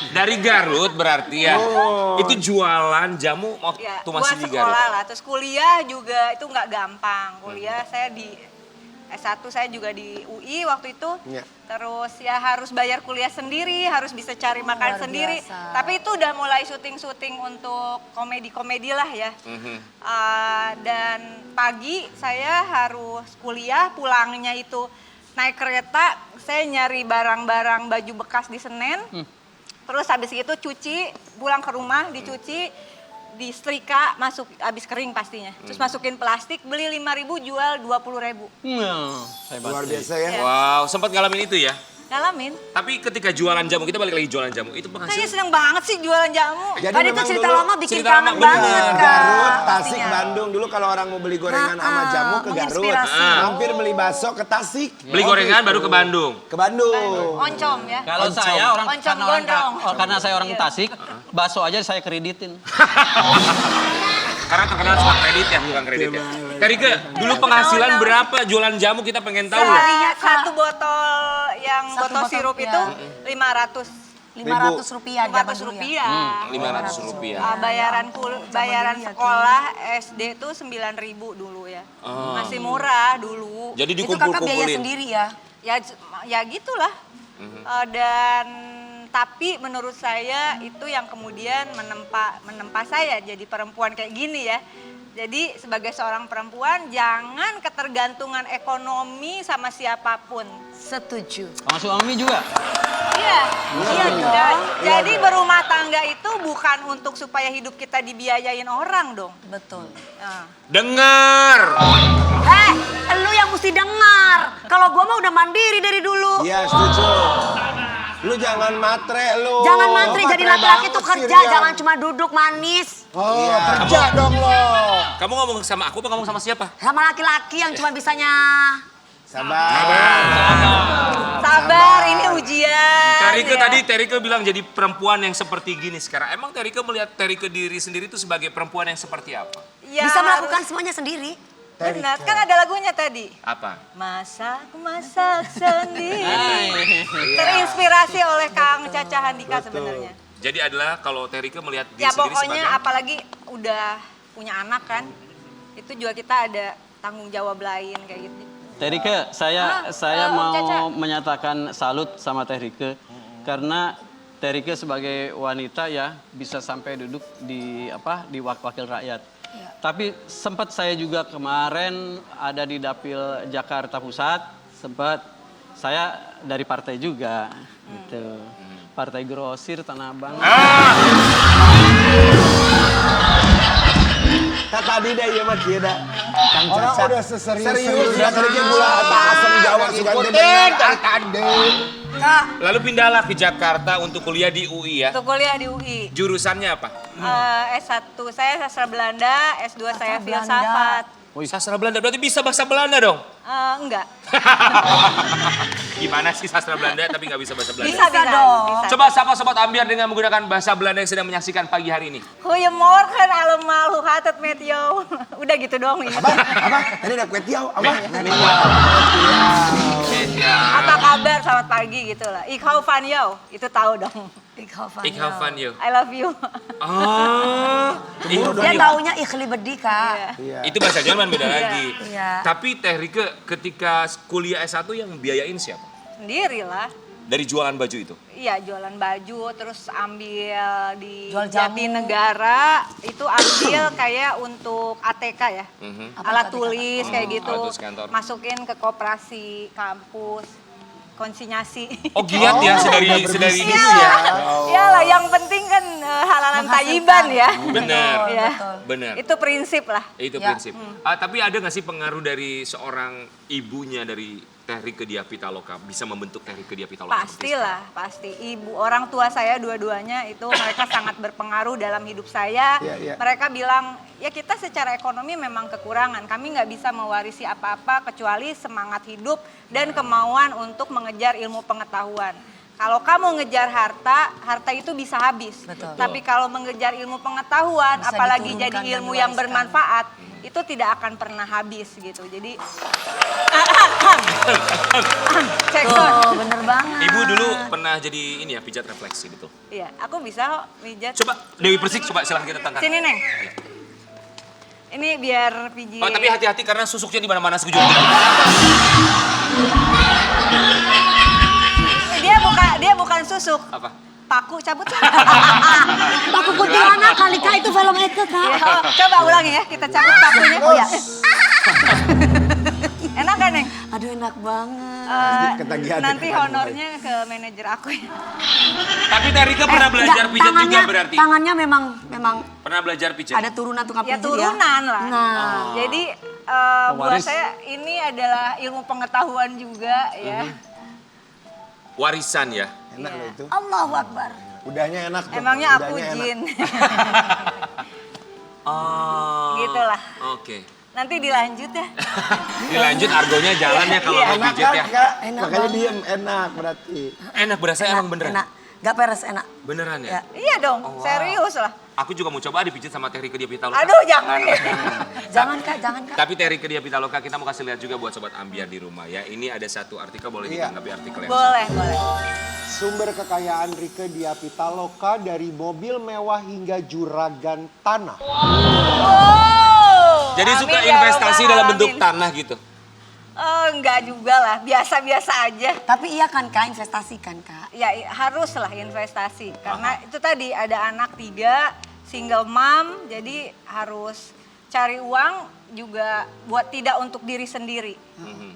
Dari Garut berarti ya. Oh. Itu jualan jamu waktu Ya, masih buat di Garut. sekolah lah. Terus kuliah juga itu nggak gampang. Kuliah saya di S1 saya juga di UI waktu itu. Ya. Terus ya harus bayar kuliah sendiri, harus bisa cari makan luar sendiri. biasa. Tapi itu udah mulai syuting-syuting untuk komedi-komedi lah ya. Dan pagi saya harus kuliah, pulangnya itu naik kereta. Saya nyari barang-barang baju bekas di Senen. Terus habis itu cuci, pulang ke rumah dicuci, disetrika, masuk habis kering pastinya. Terus masukin plastik, beli 5.000 jual 20.000. Luar biasa ya. Wow, sempat ngalamin itu ya. Ngalamin. Tapi ketika jualan jamu, kita balik lagi jualan jamu, itu Kayaknya penghasilan. seneng banget sih jualan jamu. Jadi Kan itu memang cerita dulu lama bikin cerita lama, kangen bener. banget Kak. Garut, Tasik, pastinya. Bandung dulu kalau orang mau beli gorengan sama jamu ke Garut, menginspirasi. hampir beli bakso ke Tasik. Beli gorengan baru ke Bandung. Ke Bandung. Oncom ya. Kalau Oncom. saya Oncom gondrong. karena saya orang Tasik, bakso aja saya kreditin. Karena terkenal suka kredit ya, bukan kredit ya. Terike, dulu penghasilan berapa jualan jamu kita pengen tahu loh. Seharinya satu botol yang Satu botol botol, sirup ya. itu 500. 500 rupiah zaman 500 dulu ya. rupiah. 500 rupiah. Bayaran sekolah SD itu 9.000 dulu ya. Masih murah dulu. Jadi Itu kakak biaya dikumpul-kumpulin. sendiri ya. Ya gitulah. Dan tapi menurut saya itu yang kemudian menempa saya jadi perempuan kayak gini ya. Jadi sebagai seorang perempuan jangan ketergantungan ekonomi sama siapapun. Setuju. Sama suami juga. Iya. Iya dong. Jadi berumah tangga itu bukan untuk supaya hidup kita dibiayain orang dong. Betul. Nah. Dengar. Lu yang mesti dengar. Kalau gua mah udah mandiri dari dulu. Iya, setuju. Lu jangan matre lu. Jangan mantri, Lu jadi matre laki-laki banget tuh sih, kerja, Rian. jangan cuma duduk manis. Oh, kerja dong lo. Kamu ngomong sama aku apa ngomong sama siapa? Sama laki-laki yang cuma bisanya... Sabar, ini ujian. Terike ya. tadi Terike bilang jadi perempuan yang seperti gini sekarang. Emang Terike melihat Terike diri sendiri itu sebagai perempuan yang seperti apa? Ya, bisa melakukan semuanya sendiri. Benar, kan ada lagunya tadi. Apa? Masak sendiri. Terinspirasi oleh Kang Caca Handika sebenarnya. Jadi adalah kalau Terike melihat diri Ya sendiri pokoknya sebagai apalagi udah punya anak kan, itu juga kita ada tanggung jawab lain kayak gitu. Teh Rike, saya Om mau Caca. menyatakan salut sama Teh Rike karena Teh Rike sebagai wanita ya bisa sampai duduk di wakil rakyat. Tapi sempat saya juga kemarin ada di Dapil Jakarta Pusat, sempat saya dari partai juga gitu. Partai Grosir Tanah Abang. Tadi deh iya mah kieu da. Kang Orang Caca. udah seserius Serius ya tadi gula asam Jawa sugan teh ikutin bener. dari tadi. Lalu pindahlah ke Jakarta untuk kuliah di UI ya. Untuk kuliah di UI. Jurusannya apa? S1 saya sastra Belanda, S2 saya filsafat. Sastra Belanda, berarti bisa bahasa Belanda dong? Enggak. Gimana sih sastra Belanda tapi nggak bisa bahasa Belanda? Bisa dong. Bisa. Coba sapa Sobat Ambiar dengan menggunakan bahasa Belanda yang sedang menyaksikan pagi hari ini. Goeiemorgen allemaal, hoe gaat het met jou? Udah gitu doang ya. Apa? Tadi ada kue tiaw, apa? Apa kabar, selamat pagi gitu lah. Ik hou van jou, itu tahu dong. Ik hou van you. I love you. Oh, ik hou van Dia you. taunya ikhli bedi, Kak. Itu bahasa Jerman beda lagi. Iya. Tapi Teh Rike ketika kuliah S1 yang biayain siapa? Sendiri lah. Dari jualan baju itu? Iya, jualan baju, terus ambil di Jual jamu. Jatinegara, itu ambil kayak untuk ATK ya. Alat tulis kayak gitu. alat tulis kantor. Masukin ke koperasi, kampus, konsinyasi. Oh giat ya, sedari dulu ya? Iyalah, yang penting kan halalan tayyiban ya. Bener, Iya. bener. Itu prinsip lah. Itu Ya. prinsip. Tapi ada nggak sih pengaruh dari seorang ibunya dari Teh Rike Diah Pitaloka bisa membentuk Teh Rike Diah Pitaloka? Pastilah, pasti. Ibu, orang tua saya dua-duanya itu mereka sangat berpengaruh dalam hidup saya. Iya. Mereka bilang, ya kita secara ekonomi memang kekurangan. Kami nggak bisa mewarisi apa-apa kecuali semangat hidup dan kemauan untuk mengejar ilmu pengetahuan. Kalau kamu ngejar harta, harta itu bisa habis. Betul. Tapi kalau mengejar ilmu pengetahuan, Bisa apalagi diturunkan jadi dan ilmu yang diwariskan. bermanfaat, itu tidak akan pernah habis gitu. Jadi, cek Oh, bener banget. Ibu dulu pernah jadi ini ya, pijat refleksi, betul? Iya, aku bisa kok pijat. Coba Dewi Persik, coba silahkan kita tangkap. Sini, Neng. Ini biar pijit. Oh, tapi hati-hati karena susuknya di mana-mana sekujur. Dia bukan susuk. Apa? Paku cabut. Paku kuntilanak kali, Kak. Itu film Eke, Kak. Ya, coba ulangi ya, kita cabut pakunya. Oh ya. Enak kan, Neng? Aduh, enak banget. Ketagihan. Nanti honornya ke manajer aku ya. Tapi Teh Rike pernah belajar Enggak, pijat juga tangannya- berarti? Tangannya memang Pernah belajar pijat? ada turunan tukang Ya pijit turunan lah. Nah. Jadi buat Pewaris. saya ini adalah ilmu pengetahuan juga ya. Warisan ya? Enak loh itu. Allahu Akbar. Udahnya enak tuh. Emangnya aku Udahnya enak. jin. Oh. Gitulah. Oke. Nanti dilanjut ya. Dilanjut argonya jalan ya kalau Iya. mau Enak pijat kan, ya. Kak? Enak Makanya banget. diem, enak berarti. Enak berasa emang beneran? Enak. Gak peres, enak. Beneran ya? Ya. Iya dong, Oh, wow. serius lah. Aku juga mau coba dipijit sama Teh Rike Diah Pitaloka. Aduh jangan deh. Jangan, Kak, jangan, Kak. Tapi Teh Rike Diah Pitaloka kita mau kasih lihat juga buat Sobat Ambiar di rumah ya. Ini ada satu artikel, boleh Iya. ditanggapi artikel yang Boleh, boleh. Sumber kekayaan Rike Diah Pitaloka dari mobil mewah hingga juragan tanah. Wow. Jadi suka Amin, ya investasi Rabbal dalam bentuk Alamin. tanah gitu. Enggak juga lah, biasa-biasa aja. Tapi iya kan, Kak, investasikan, Kak. Ya haruslah investasi, karena itu tadi ada anak 3, single mom, jadi harus cari uang juga buat tidak untuk diri sendiri,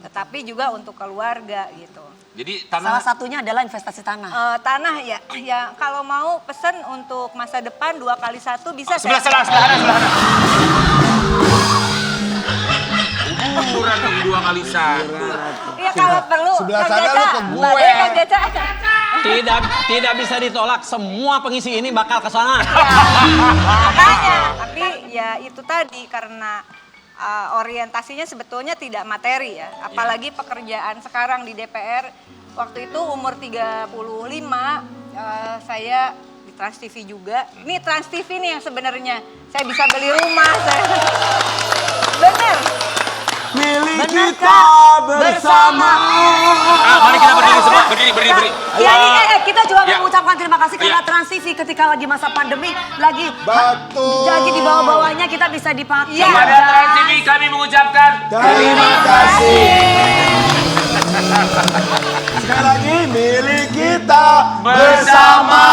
tetapi juga untuk keluarga gitu. Jadi Salah tanah satunya adalah investasi tanah. Tanah ya kalau mau pesen untuk masa depan 2x1 bisa sebelah saya. sebelah kuburan dong 2x1. Iya kalau perlu. Sebelah Kang sana Jaca, lu ke gue. Mbak Dea, Kang Jaca. Tidak bisa ditolak, semua pengisi ini bakal ke sana. Makanya, tapi ya itu tadi karena orientasinya sebetulnya tidak materi ya. Apalagi pekerjaan sekarang di DPR. Waktu itu umur 35, saya di Trans TV juga. Ini Trans TV nih yang sebenarnya saya bisa beli rumah. Bener. Milik Benar, kita Kak. bersama. Mari kita berdiri semua, berdiri. Ya ini kita juga Ya. mengucapkan terima kasih karena Ya. Trans TV ketika lagi masa pandemi lagi Betul. lagi di bawah-bawahnya kita bisa dipakai. Ya. Kepada Trans TV kami mengucapkan Terima kasih. Sekali lagi, milik kita bersama.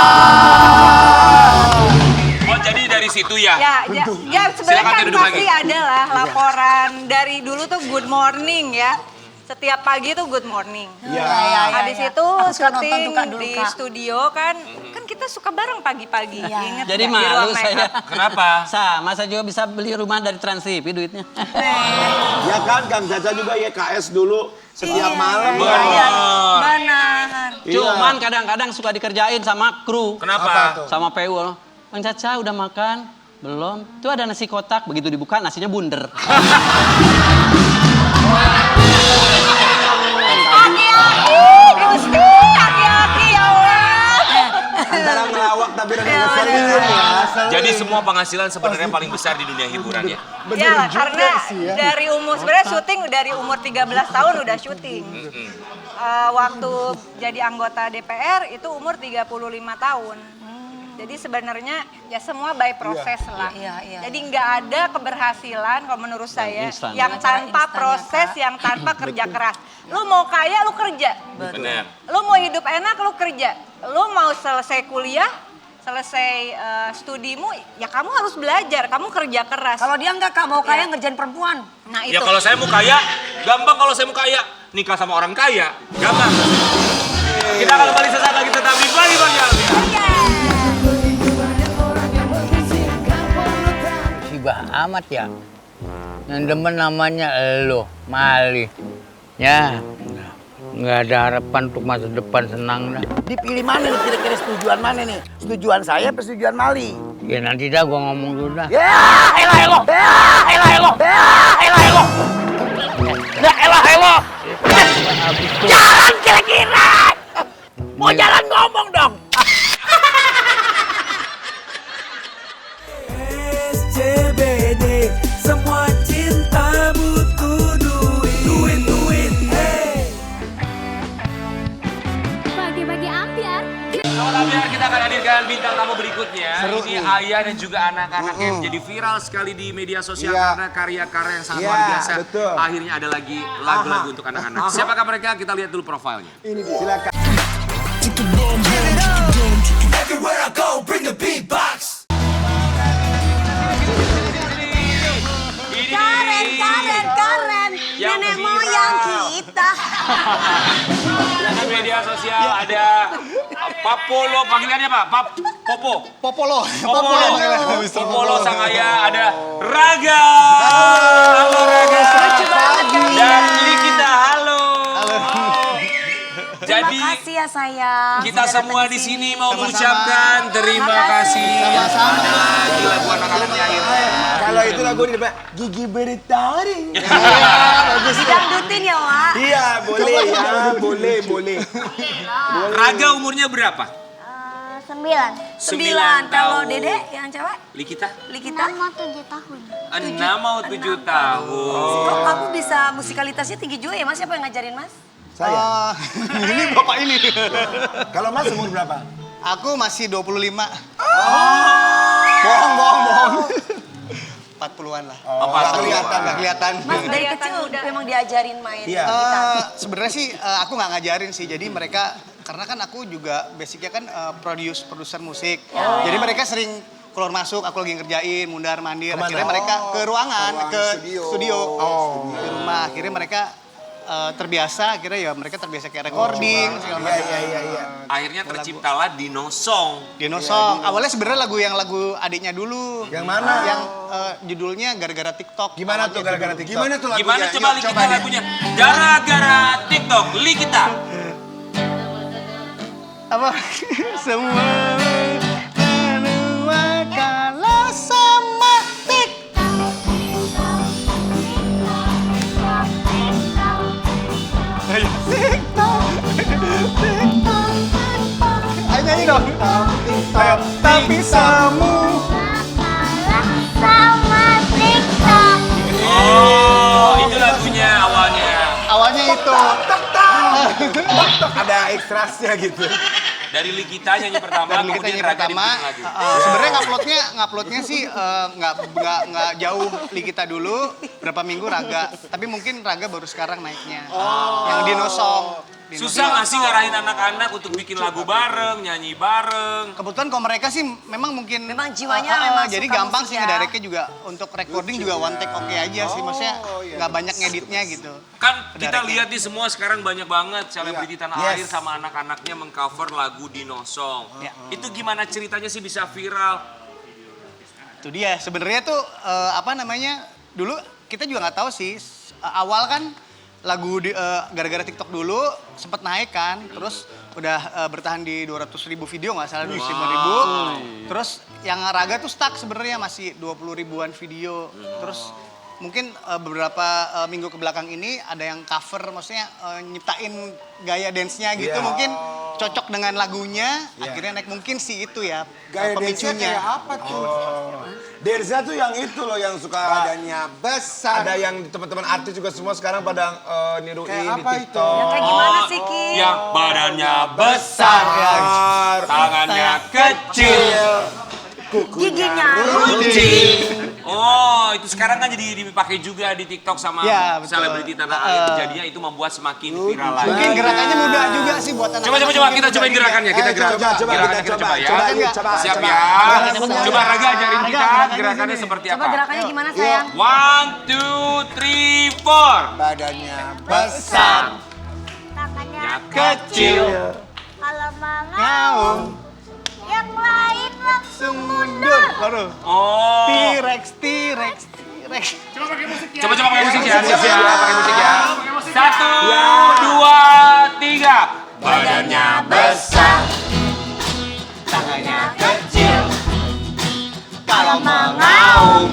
Oh jadi dari situ ya? Ya sebenarnya Silakan kan duduk pasti lagi. adalah laporan dari dulu tuh good morning ya. Setiap pagi tuh good morning. Habis itu Aku suka nonton syuting tuh, Kak, dulu, di Kak. studio kan kita suka bareng pagi-pagi. Ingat Jadi nggak di ruang malu make saya. up? Kenapa? Masa juga bisa beli rumah dari Trans TV duitnya. Ya kan, Kang Caca juga YKS dulu setiap malam. Iya, benar. Cuman kadang-kadang suka dikerjain sama kru. Kenapa? Sama PU. Bang Caca udah makan? Belum. Itu ada nasi kotak, begitu dibuka nasinya bunder. Gusti, hati-hati ya Allah. Antara ngelawak tapi rada ngeselin ya. Jadi semua penghasilan sebenarnya paling besar di dunia hiburan ya? Ya, karena dari umur sebenarnya syuting dari umur 13 tahun udah syuting. Waktu jadi anggota DPR itu umur 35 tahun. Jadi sebenarnya ya semua by proses lah. Iya. Jadi nggak ada keberhasilan kalau menurut saya instan. yang tanpa proses, yang tanpa kerja keras. Lu mau kaya, lu kerja. Benar. Lu mau hidup enak, lu kerja. Lu mau selesai kuliah, selesai studimu, ya kamu harus belajar, kamu kerja keras. Kalau dia enggak Kak mau kaya ngerjain perempuan. Nah itu. Ya kalau saya mau kaya, gampang kalau saya mau kaya. Nikah sama orang kaya, gampang. Kita akan kembali sesaat lagi tetap di Bagi-Bagi Alfian. Musibah amat ya. Yang demen namanya elo, Mali. Ya, nggak ada harapan untuk masa depan senang dah. Dipilih mana nih kira-kira setujuan mana nih? Setujuan saya apa setujuan Mali? Ya nanti dah gua ngomong dulu dah. Ya, elah elo. Ya, elah elo. Ya, elah elo. Ya, elah elo. Jalan kira-kira. Mau jalan ngomong dong. SCBD semua cinta butuh duit, hey. Bagi-bagi ambiar. Sobat Ambiar, kita akan hadirkan bintang tamu berikutnya. Ini ayah dan juga anak-anak yang menjadi viral sekali di media sosial karena karya-karya yang sangat luar biasa. Betul. Akhirnya ada lagi lagu-lagu untuk anak-anak. Siapakah mereka? Kita lihat dulu profilnya. Ini dia, silakan. Everywhere I go, bring the beatbox. Karen. Yang Nenek viral. moyang kita. Di media sosial ada Papolo, panggilannya apa? Popolo. Popolo sang ayah, ada Raga. Halo Raga. Dan Likita, halo. Jadi Terima kasih ya sayang. kita Sudah semua datang di ke sini mau mengucapkan terima kasih. Ada lagi lagu anak-anaknya akhirnya. Kalau itu lagu di depan, gigi bertaring. Didangdutin ya Wak. Iya, boleh ya, boleh. Raga umurnya berapa? 9. Kalau Dede yang cewek? Likita? Likita? 7 tahun. 6 mau 7 tahun. Kok kamu bisa musikalitasnya tinggi juga ya Mas? Siapa yang ngajarin Mas? Saya. Ini bapak ini. Kalau Mas umur berapa? Aku masih 25. Bohong. 40-an lah. Apa? Nggak kelihatan. Mas dari Kelihatan kecil muda. memang diajarin main Iya. gitar. Sebenarnya sih aku nggak ngajarin sih. Jadi mereka karena kan aku juga basicnya kan produser musik. Jadi mereka sering keluar masuk, aku lagi ngerjain, mundar mandir. Kemana? Akhirnya mereka ke ruangan, ke studio. studio. Di rumah. Akhirnya mereka terbiasa, akhirnya ya mereka terbiasa kayak recording segala macam. Iya. Akhirnya terciptalah Dino Song. Dino Song. Awalnya sebenarnya lagu adiknya dulu. Yang mana? Yang judulnya gara-gara TikTok. Gimana tuh gara-gara TikTok? Gimana tuh lagunya? Gimana coba Yuk, Likita lagunya? Gara-gara TikTok, Likita. Apa? Semua menua kalah sama Ayo nyanyi dong. Ayo. Tapi semu. Sama TikTok. Oh, itu lagunya awalnya. Awalnya itu. Ada ekstrasnya gitu. Dari Likita nyanyi pertama, Dan kita kemudian nyanyi Raga pertama. dibikin lagi. Sebenarnya nguploadnya sih nggak jauh Likita dulu, berapa minggu Raga. Tapi mungkin Raga baru sekarang naiknya. Yang Dino Song. Susah nggak sih ngarahin anak-anak untuk bikin lagu bareng, nyanyi bareng? Kebetulan kalau mereka sih memang mungkin Memang jiwanya memang jadi suka gampang musik sih ya. ngedirectnya juga untuk recording juga one take oke aja sih, maksudnya nggak banyak ngeditnya gitu. Kan kita Directnya. lihat nih semua sekarang banyak banget selebriti tanah air sama anak-anaknya mengcover lagu Dino Song. Ya. Itu gimana ceritanya sih bisa viral? Itu dia sebenarnya tuh apa namanya, dulu kita juga nggak tahu sih awal kan lagu gara-gara TikTok dulu sempet naik kan, terus udah bertahan di 200.000 video nggak salah, 200.000. Terus yang Raga tuh stuck sebenarnya masih 20 ribuan video. Terus mungkin beberapa minggu ke belakang ini ada yang cover, maksudnya nyiptain gaya dance-nya gitu, mungkin cocok dengan lagunya, akhirnya naik. Mungkin sih itu ya Gaya dance-nya pemicunya. kayak apa tuh? Derza tuh yang itu loh yang suka Badannya besar. ada yang teman-teman artis juga semua sekarang pada niruin Kayak di apa itu? TikTok. Kayak gimana sih, Ki? Yang badannya besar, tangannya kecil, Giginya Oh, itu sekarang kan jadi dipakai juga di TikTok sama Ya, betul. selebriti tanah air. Jadinya itu membuat semakin viral lagi. Mungkin gerakannya mudah juga sih buat anak. Coba kita cobain gerakannya, kita gerakan. Coba Gerakannya kita coba ya. coba. Siap ya. Coba Raga ajarin kita gerakannya seperti Coba apa. gerakannya gimana sayang? 1, 2, 3, 4. Badannya Besar, Tangannya kecil, kalau mau Ngaung, yang lain langsung mundur. Baru. Oh. T-Rex. Coba pakai musik ya. Siap ya, pakai musik ya. 1, 2, 3. Badannya besar, tangannya kecil, Kalau mengaum,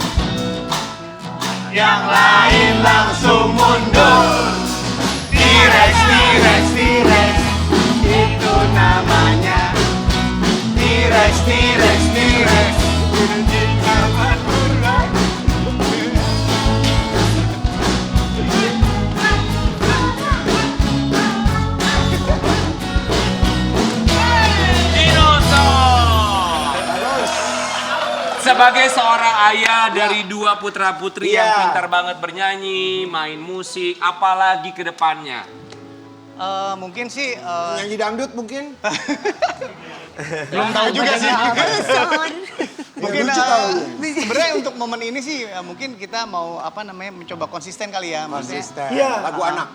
yang lain langsung mundur. T-Rex. Itu namanya T-Rex. Dino Song. Sebagai seorang ayah dari dua putra-putri yang pintar banget bernyanyi, main musik, apalagi ke depannya? Mungkin sih nyanyi dangdut mungkin. belum tahu juga sih. Mungkin lucu tahu. sebenarnya untuk momen ini sih mungkin kita mau mencoba konsisten kali ya, maksudnya. Lagu anak.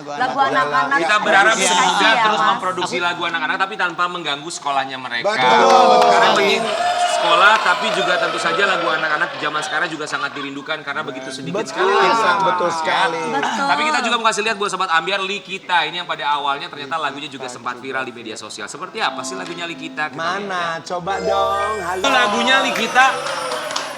Lagu anak-anak. Kita berharap Iya, semoga iya, terus Mas. memproduksi lagu anak-anak tapi tanpa mengganggu sekolahnya mereka. Betul. Karena penting sekolah tapi juga tentu saja lagu anak-anak zaman sekarang juga sangat dirindukan karena begitu sedikit sekali lagu. Betul sekali. Tapi kita juga mau kasih lihat buat sobat Ambiar Likita ini yang pada awalnya ternyata lagunya juga sempat viral di media sosial. Seperti apa sih lagunya Likita? Kita lihat Mana? ya. Coba dong. Halo. Itu lagunya Likita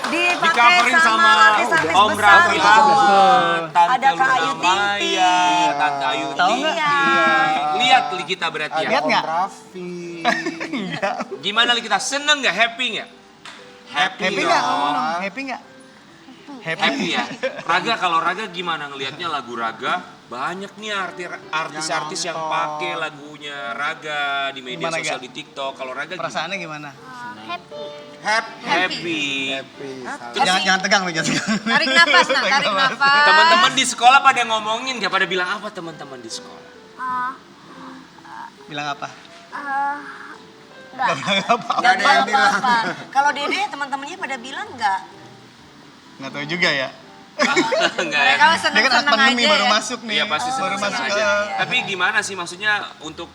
Dipakai di-coverin sama artis-artis Om besar Raffi loh. Ahmad, Tante Ada Kak Ayu Luna Maya, Ting-Ting. Tante Ayu Tahu nggak? Ting-Ting. Lihat Likita berarti ya. Lihat nggak? Raffi. Gimana Likita? Seneng nggak? Happy nggak? Happy dong. nggak? Happy nggak? Happy ya. Raga, kalau Raga gimana ngelihatnya lagu Raga? Banyak nih artis-artis yang pakai lagunya Raga di media Gimana, sosial Ga? di TikTok. Kalau Raga Perasaannya gimana? happy. Jangan tegang lu, jangan tegang. Tarik nafas, nah, tarik nafas. Teman-teman di sekolah pada ngomongin nggak, pada bilang apa teman-teman di sekolah? Bilang apa? Nggak ada yang bilang. Kalau Dede teman-temannya pada bilang nggak? Nggak tahu juga ya. Enggak ya. Mereka Dia kan seneng-seneng pandemi aja baru ya. masuk nih. Iya pasti Baru senang masuk. aja. Tapi gimana sih maksudnya untuk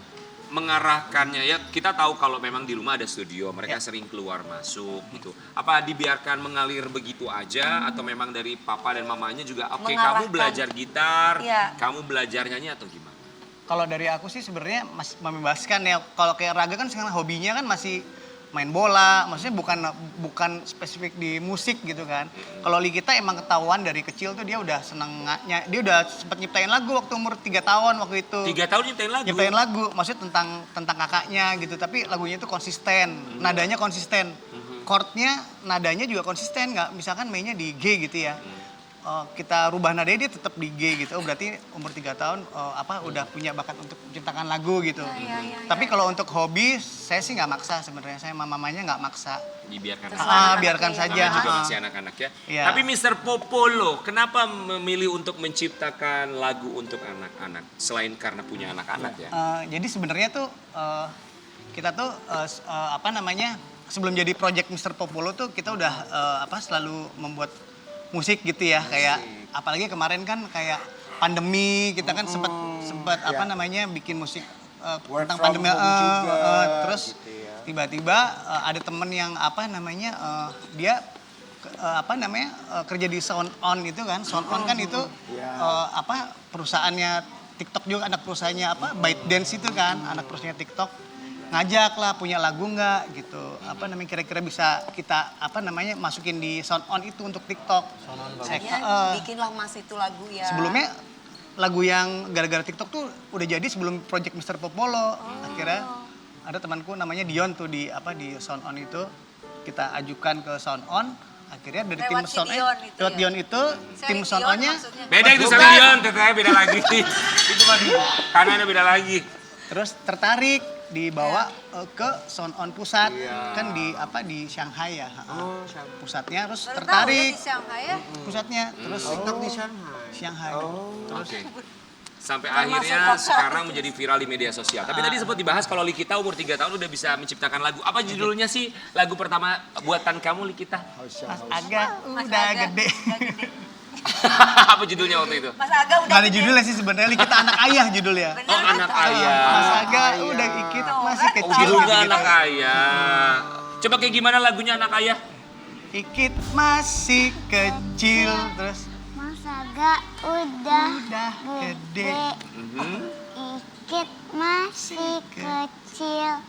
mengarahkannya ya kita tahu kalau memang di rumah ada studio mereka sering keluar masuk gitu apa dibiarkan mengalir begitu aja atau memang dari papa dan mamanya juga oke kamu belajar gitar kamu belajar nyanyi atau gimana? Kalau dari aku sih sebenarnya masih membebaskan ya. Kalau kayak Raga kan sekarang hobinya kan masih main bola, maksudnya bukan spesifik di musik gitu kan. Kalau Likita emang ketahuan dari kecil tuh dia udah seneng dia udah sempet nyiptain lagu waktu umur 3 tahun waktu itu. 3 tahun nyiptain lagu? Nyiptain lagu, maksudnya tentang kakaknya gitu, tapi lagunya itu konsisten, nadanya konsisten. Chordnya, nadanya juga konsisten, nggak misalkan mainnya di G gitu ya. Kita rubah nadanya dia tetap di G gitu. Oh berarti umur 3 tahun udah punya bakat untuk menciptakan lagu gitu. Tapi kalau untuk hobi saya sih nggak maksa sebenarnya. Saya sama mamanya nggak maksa. Dibiarkan biarkan saja. Namanya juga masih anak-anak ya. Iya. Tapi Mr. Popolo, kenapa memilih untuk menciptakan lagu untuk anak-anak selain karena punya anak-anak ya? Jadi sebenarnya tuh kita tuh sebelum jadi project Mr. Popolo tuh kita udah selalu membuat musik gitu ya kayak apalagi kemarin kan kayak pandemi kita kan sempat bikin musik tentang pandemi terus tiba-tiba ada temen yang dia kerja di Sound On itu kan Sound On kan itu perusahaannya TikTok juga anak perusahaannya ByteDance itu kan anak perusahaannya TikTok ngajak lah punya lagu nggak gitu kira-kira bisa kita masukin di Sound On itu untuk TikTok. Bikinlah Mas itu lagu ya. Sebelumnya lagu yang gara-gara TikTok tuh udah jadi sebelum project Mr. Popolo. Akhirnya ada temanku namanya Dion tuh di Sound On itu kita ajukan ke Sound On. Akhirnya dari tim Sound On Dion itu tim Sound On-nya beda itu sama Dion, teteh beda lagi. Itu kanannya beda lagi. Terus tertarik dibawa ke Sound On pusat kan di Shanghai ya pusatnya terus tertarik di Shanghai ya pusatnya terus TikTok di Shanghai. Terus sampai akhirnya sekarang menjadi viral di media sosial. Tapi tadi sempat dibahas kalau Likita umur 3 tahun udah bisa menciptakan lagu. Apa judulnya sih lagu pertama buatan kamu Likita? Mas Aga udah gede. Apa judulnya waktu itu? Mas Aga udah Gak ada judulnya sih sebenarnya kita anak ayah judulnya. Oh anak ayah. Mas Aga udah ikit masih kecil. Judulnya anak ayah. Coba kayak gimana lagunya anak ayah? Ikit masih kecil terus Mas Aga udah gede. Ikit masih kecil.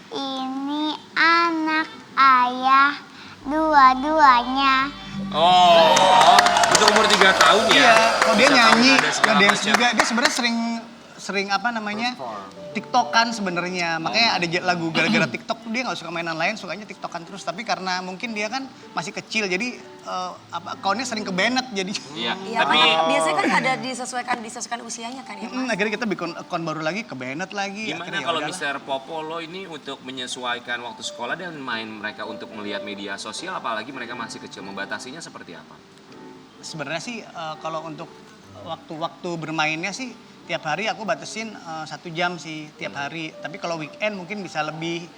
Ini anak ayah dua-duanya. Oh, untuk umur 3 tahun ya? Iya, kalau dia Bisa nyanyi, tahu nada segala ngedance macam. juga, dia sebenarnya sering TikTokan sebenarnya. Makanya ada lagu gara-gara TikTok tuh dia nggak suka mainan lain, sukanya TikTokan terus. Tapi karena mungkin dia kan masih kecil, jadi account-nya sering kebanet jadi. Iya, Iya, tapi biasanya kan ada disesuaikan usianya kan ya Mas? Akhirnya kita bikin account baru lagi, kebanet lagi. gimana Akhirnya kalau yaudahlah. Mr. Popolo ini untuk menyesuaikan waktu sekolah dan main mereka untuk melihat media sosial, apalagi mereka masih kecil, membatasinya seperti apa? Sebenarnya sih kalau untuk waktu bermainnya sih tiap hari aku batasin 1 jam sih tiap hari. Tapi kalau weekend mungkin bisa lebih.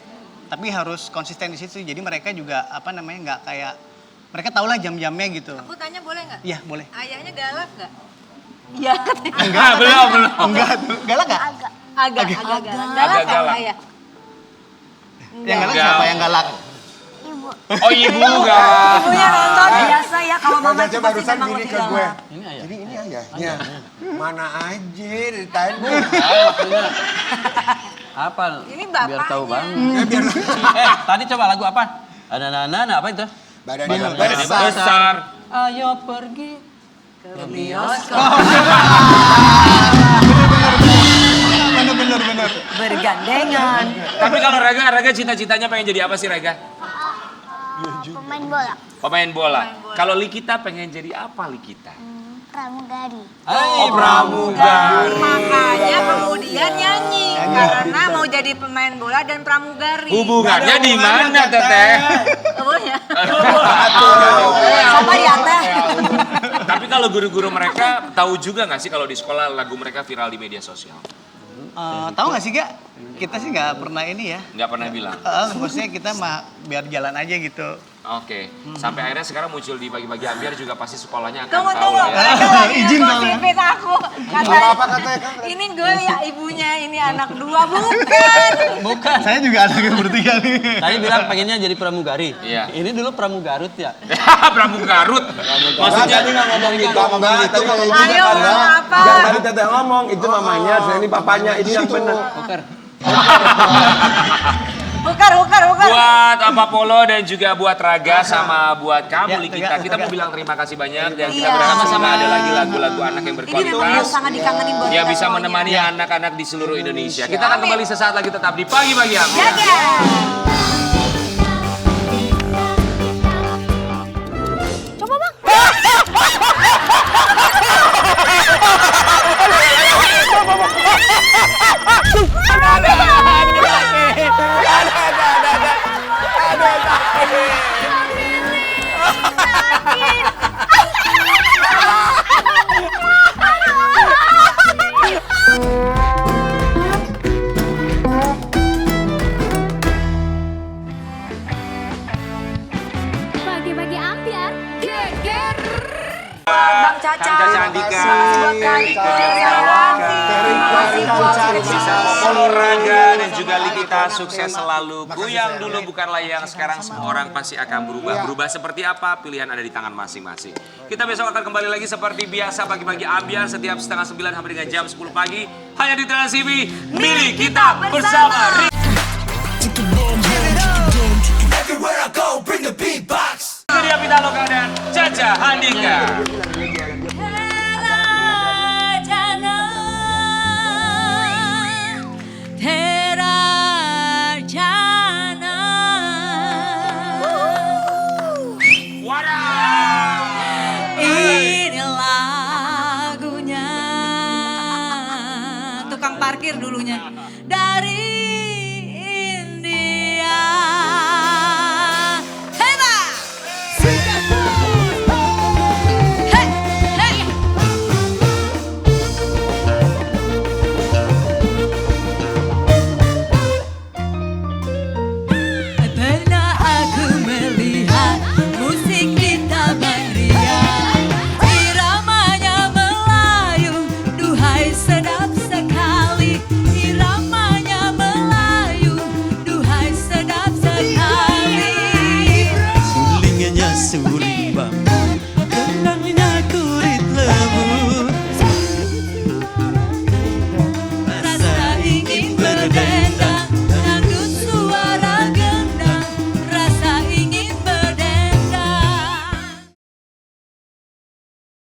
Tapi harus konsisten di situ. Jadi mereka juga nggak kayak mereka tahu lah jam-jamnya gitu. Aku tanya boleh nggak? Iya boleh. Ayahnya galak nggak? Iya. Enggak belum. Enggak galak nggak? Agak galak kan ayah? Yang galak siapa yang galak? Ibu. Oh ibu enggak. Ibunya nonton biasa ya kalau mama Baca itu pasti barusan memang gini lebih ke gue. galak. Jadi ini ayahnya. Mana aja ditanya. Apa? Ini Biar bapaknya. tahu banget. Tadi coba lagu apa? Ada apa itu? Badannya Badannya besar. besar. Ayo pergi. Bener. Bergandengan. Tapi kalau Raga cita-citanya pengen jadi apa sih Raga? Pemain bola. Pemain bola. Kalau Likita pengen jadi apa Likita? Pramugari. Oh pramugari. Makanya kemudian nyanyi karena mau jadi pemain bola dan pramugari. Hubungannya di mana Teteh? Oh ya. Sama ya Teh. Tapi kalau guru-guru mereka tahu juga nggak sih kalau di sekolah lagu mereka viral di media sosial? Tahu nggak sih Gak? Kita sih nggak pernah ini ya. Nggak pernah bilang. Maksudnya kita mah biar jalan aja gitu. Oke, sampai akhirnya sekarang muncul di pagi-pagi Ambiar juga pasti sekolahnya akan Tunggu, tahu tunggu. ya. Mereka lagi Izin dong, ngegosipin aku. Apa katanya Kang? Ini gue ya ibunya, ini anak 2. Bukan. Bukan. Saya juga anaknya bertiga nih. Tadi bilang pengennya jadi pramugari. Iya. Ini dulu pramugarut ya. Pramuggarut. Maksudnya tadi nggak ngomong gitu, Mbak. Itu kalau gitu Ayo, kan, Mbak. apa? Yang tadi Teteh ngomong, itu mamanya, saya ini papanya, itu yang benar. Poker. Bukan. Buat apa Polo dan juga buat Raga sama buat kamu Likita, kita mau bilang terima kasih banyak dan kita Iya. berharap sama ada lagi lagu-lagu anak yang Ini memang yang berkualitas sangat dikangenin buat yang kita bisa semuanya. menemani anak-anak di seluruh Indonesia. Kita akan kembali sesaat lagi tetap di pagi-pagi Ambiar. Coba bang. Pagi-pagi Ambiar. Geger. Bang Caca. Kang Caca Andika. Makasih buat kali. Polo Raga dan juga Likita sukses selalu. Ku yang dulu bukanlah yang sekarang, semua orang pasti akan berubah. Berubah seperti apa? Pilihan ada di tangan masing-masing. Kita besok akan kembali lagi seperti biasa pagi-pagi Ambiar setiap setengah 9 sampai dengan jam 10 pagi hanya di Trans TV. Milih kita bersama. Everywhere I go, bring the beatbox. Itu dia Pitaloka dan Caca Andika.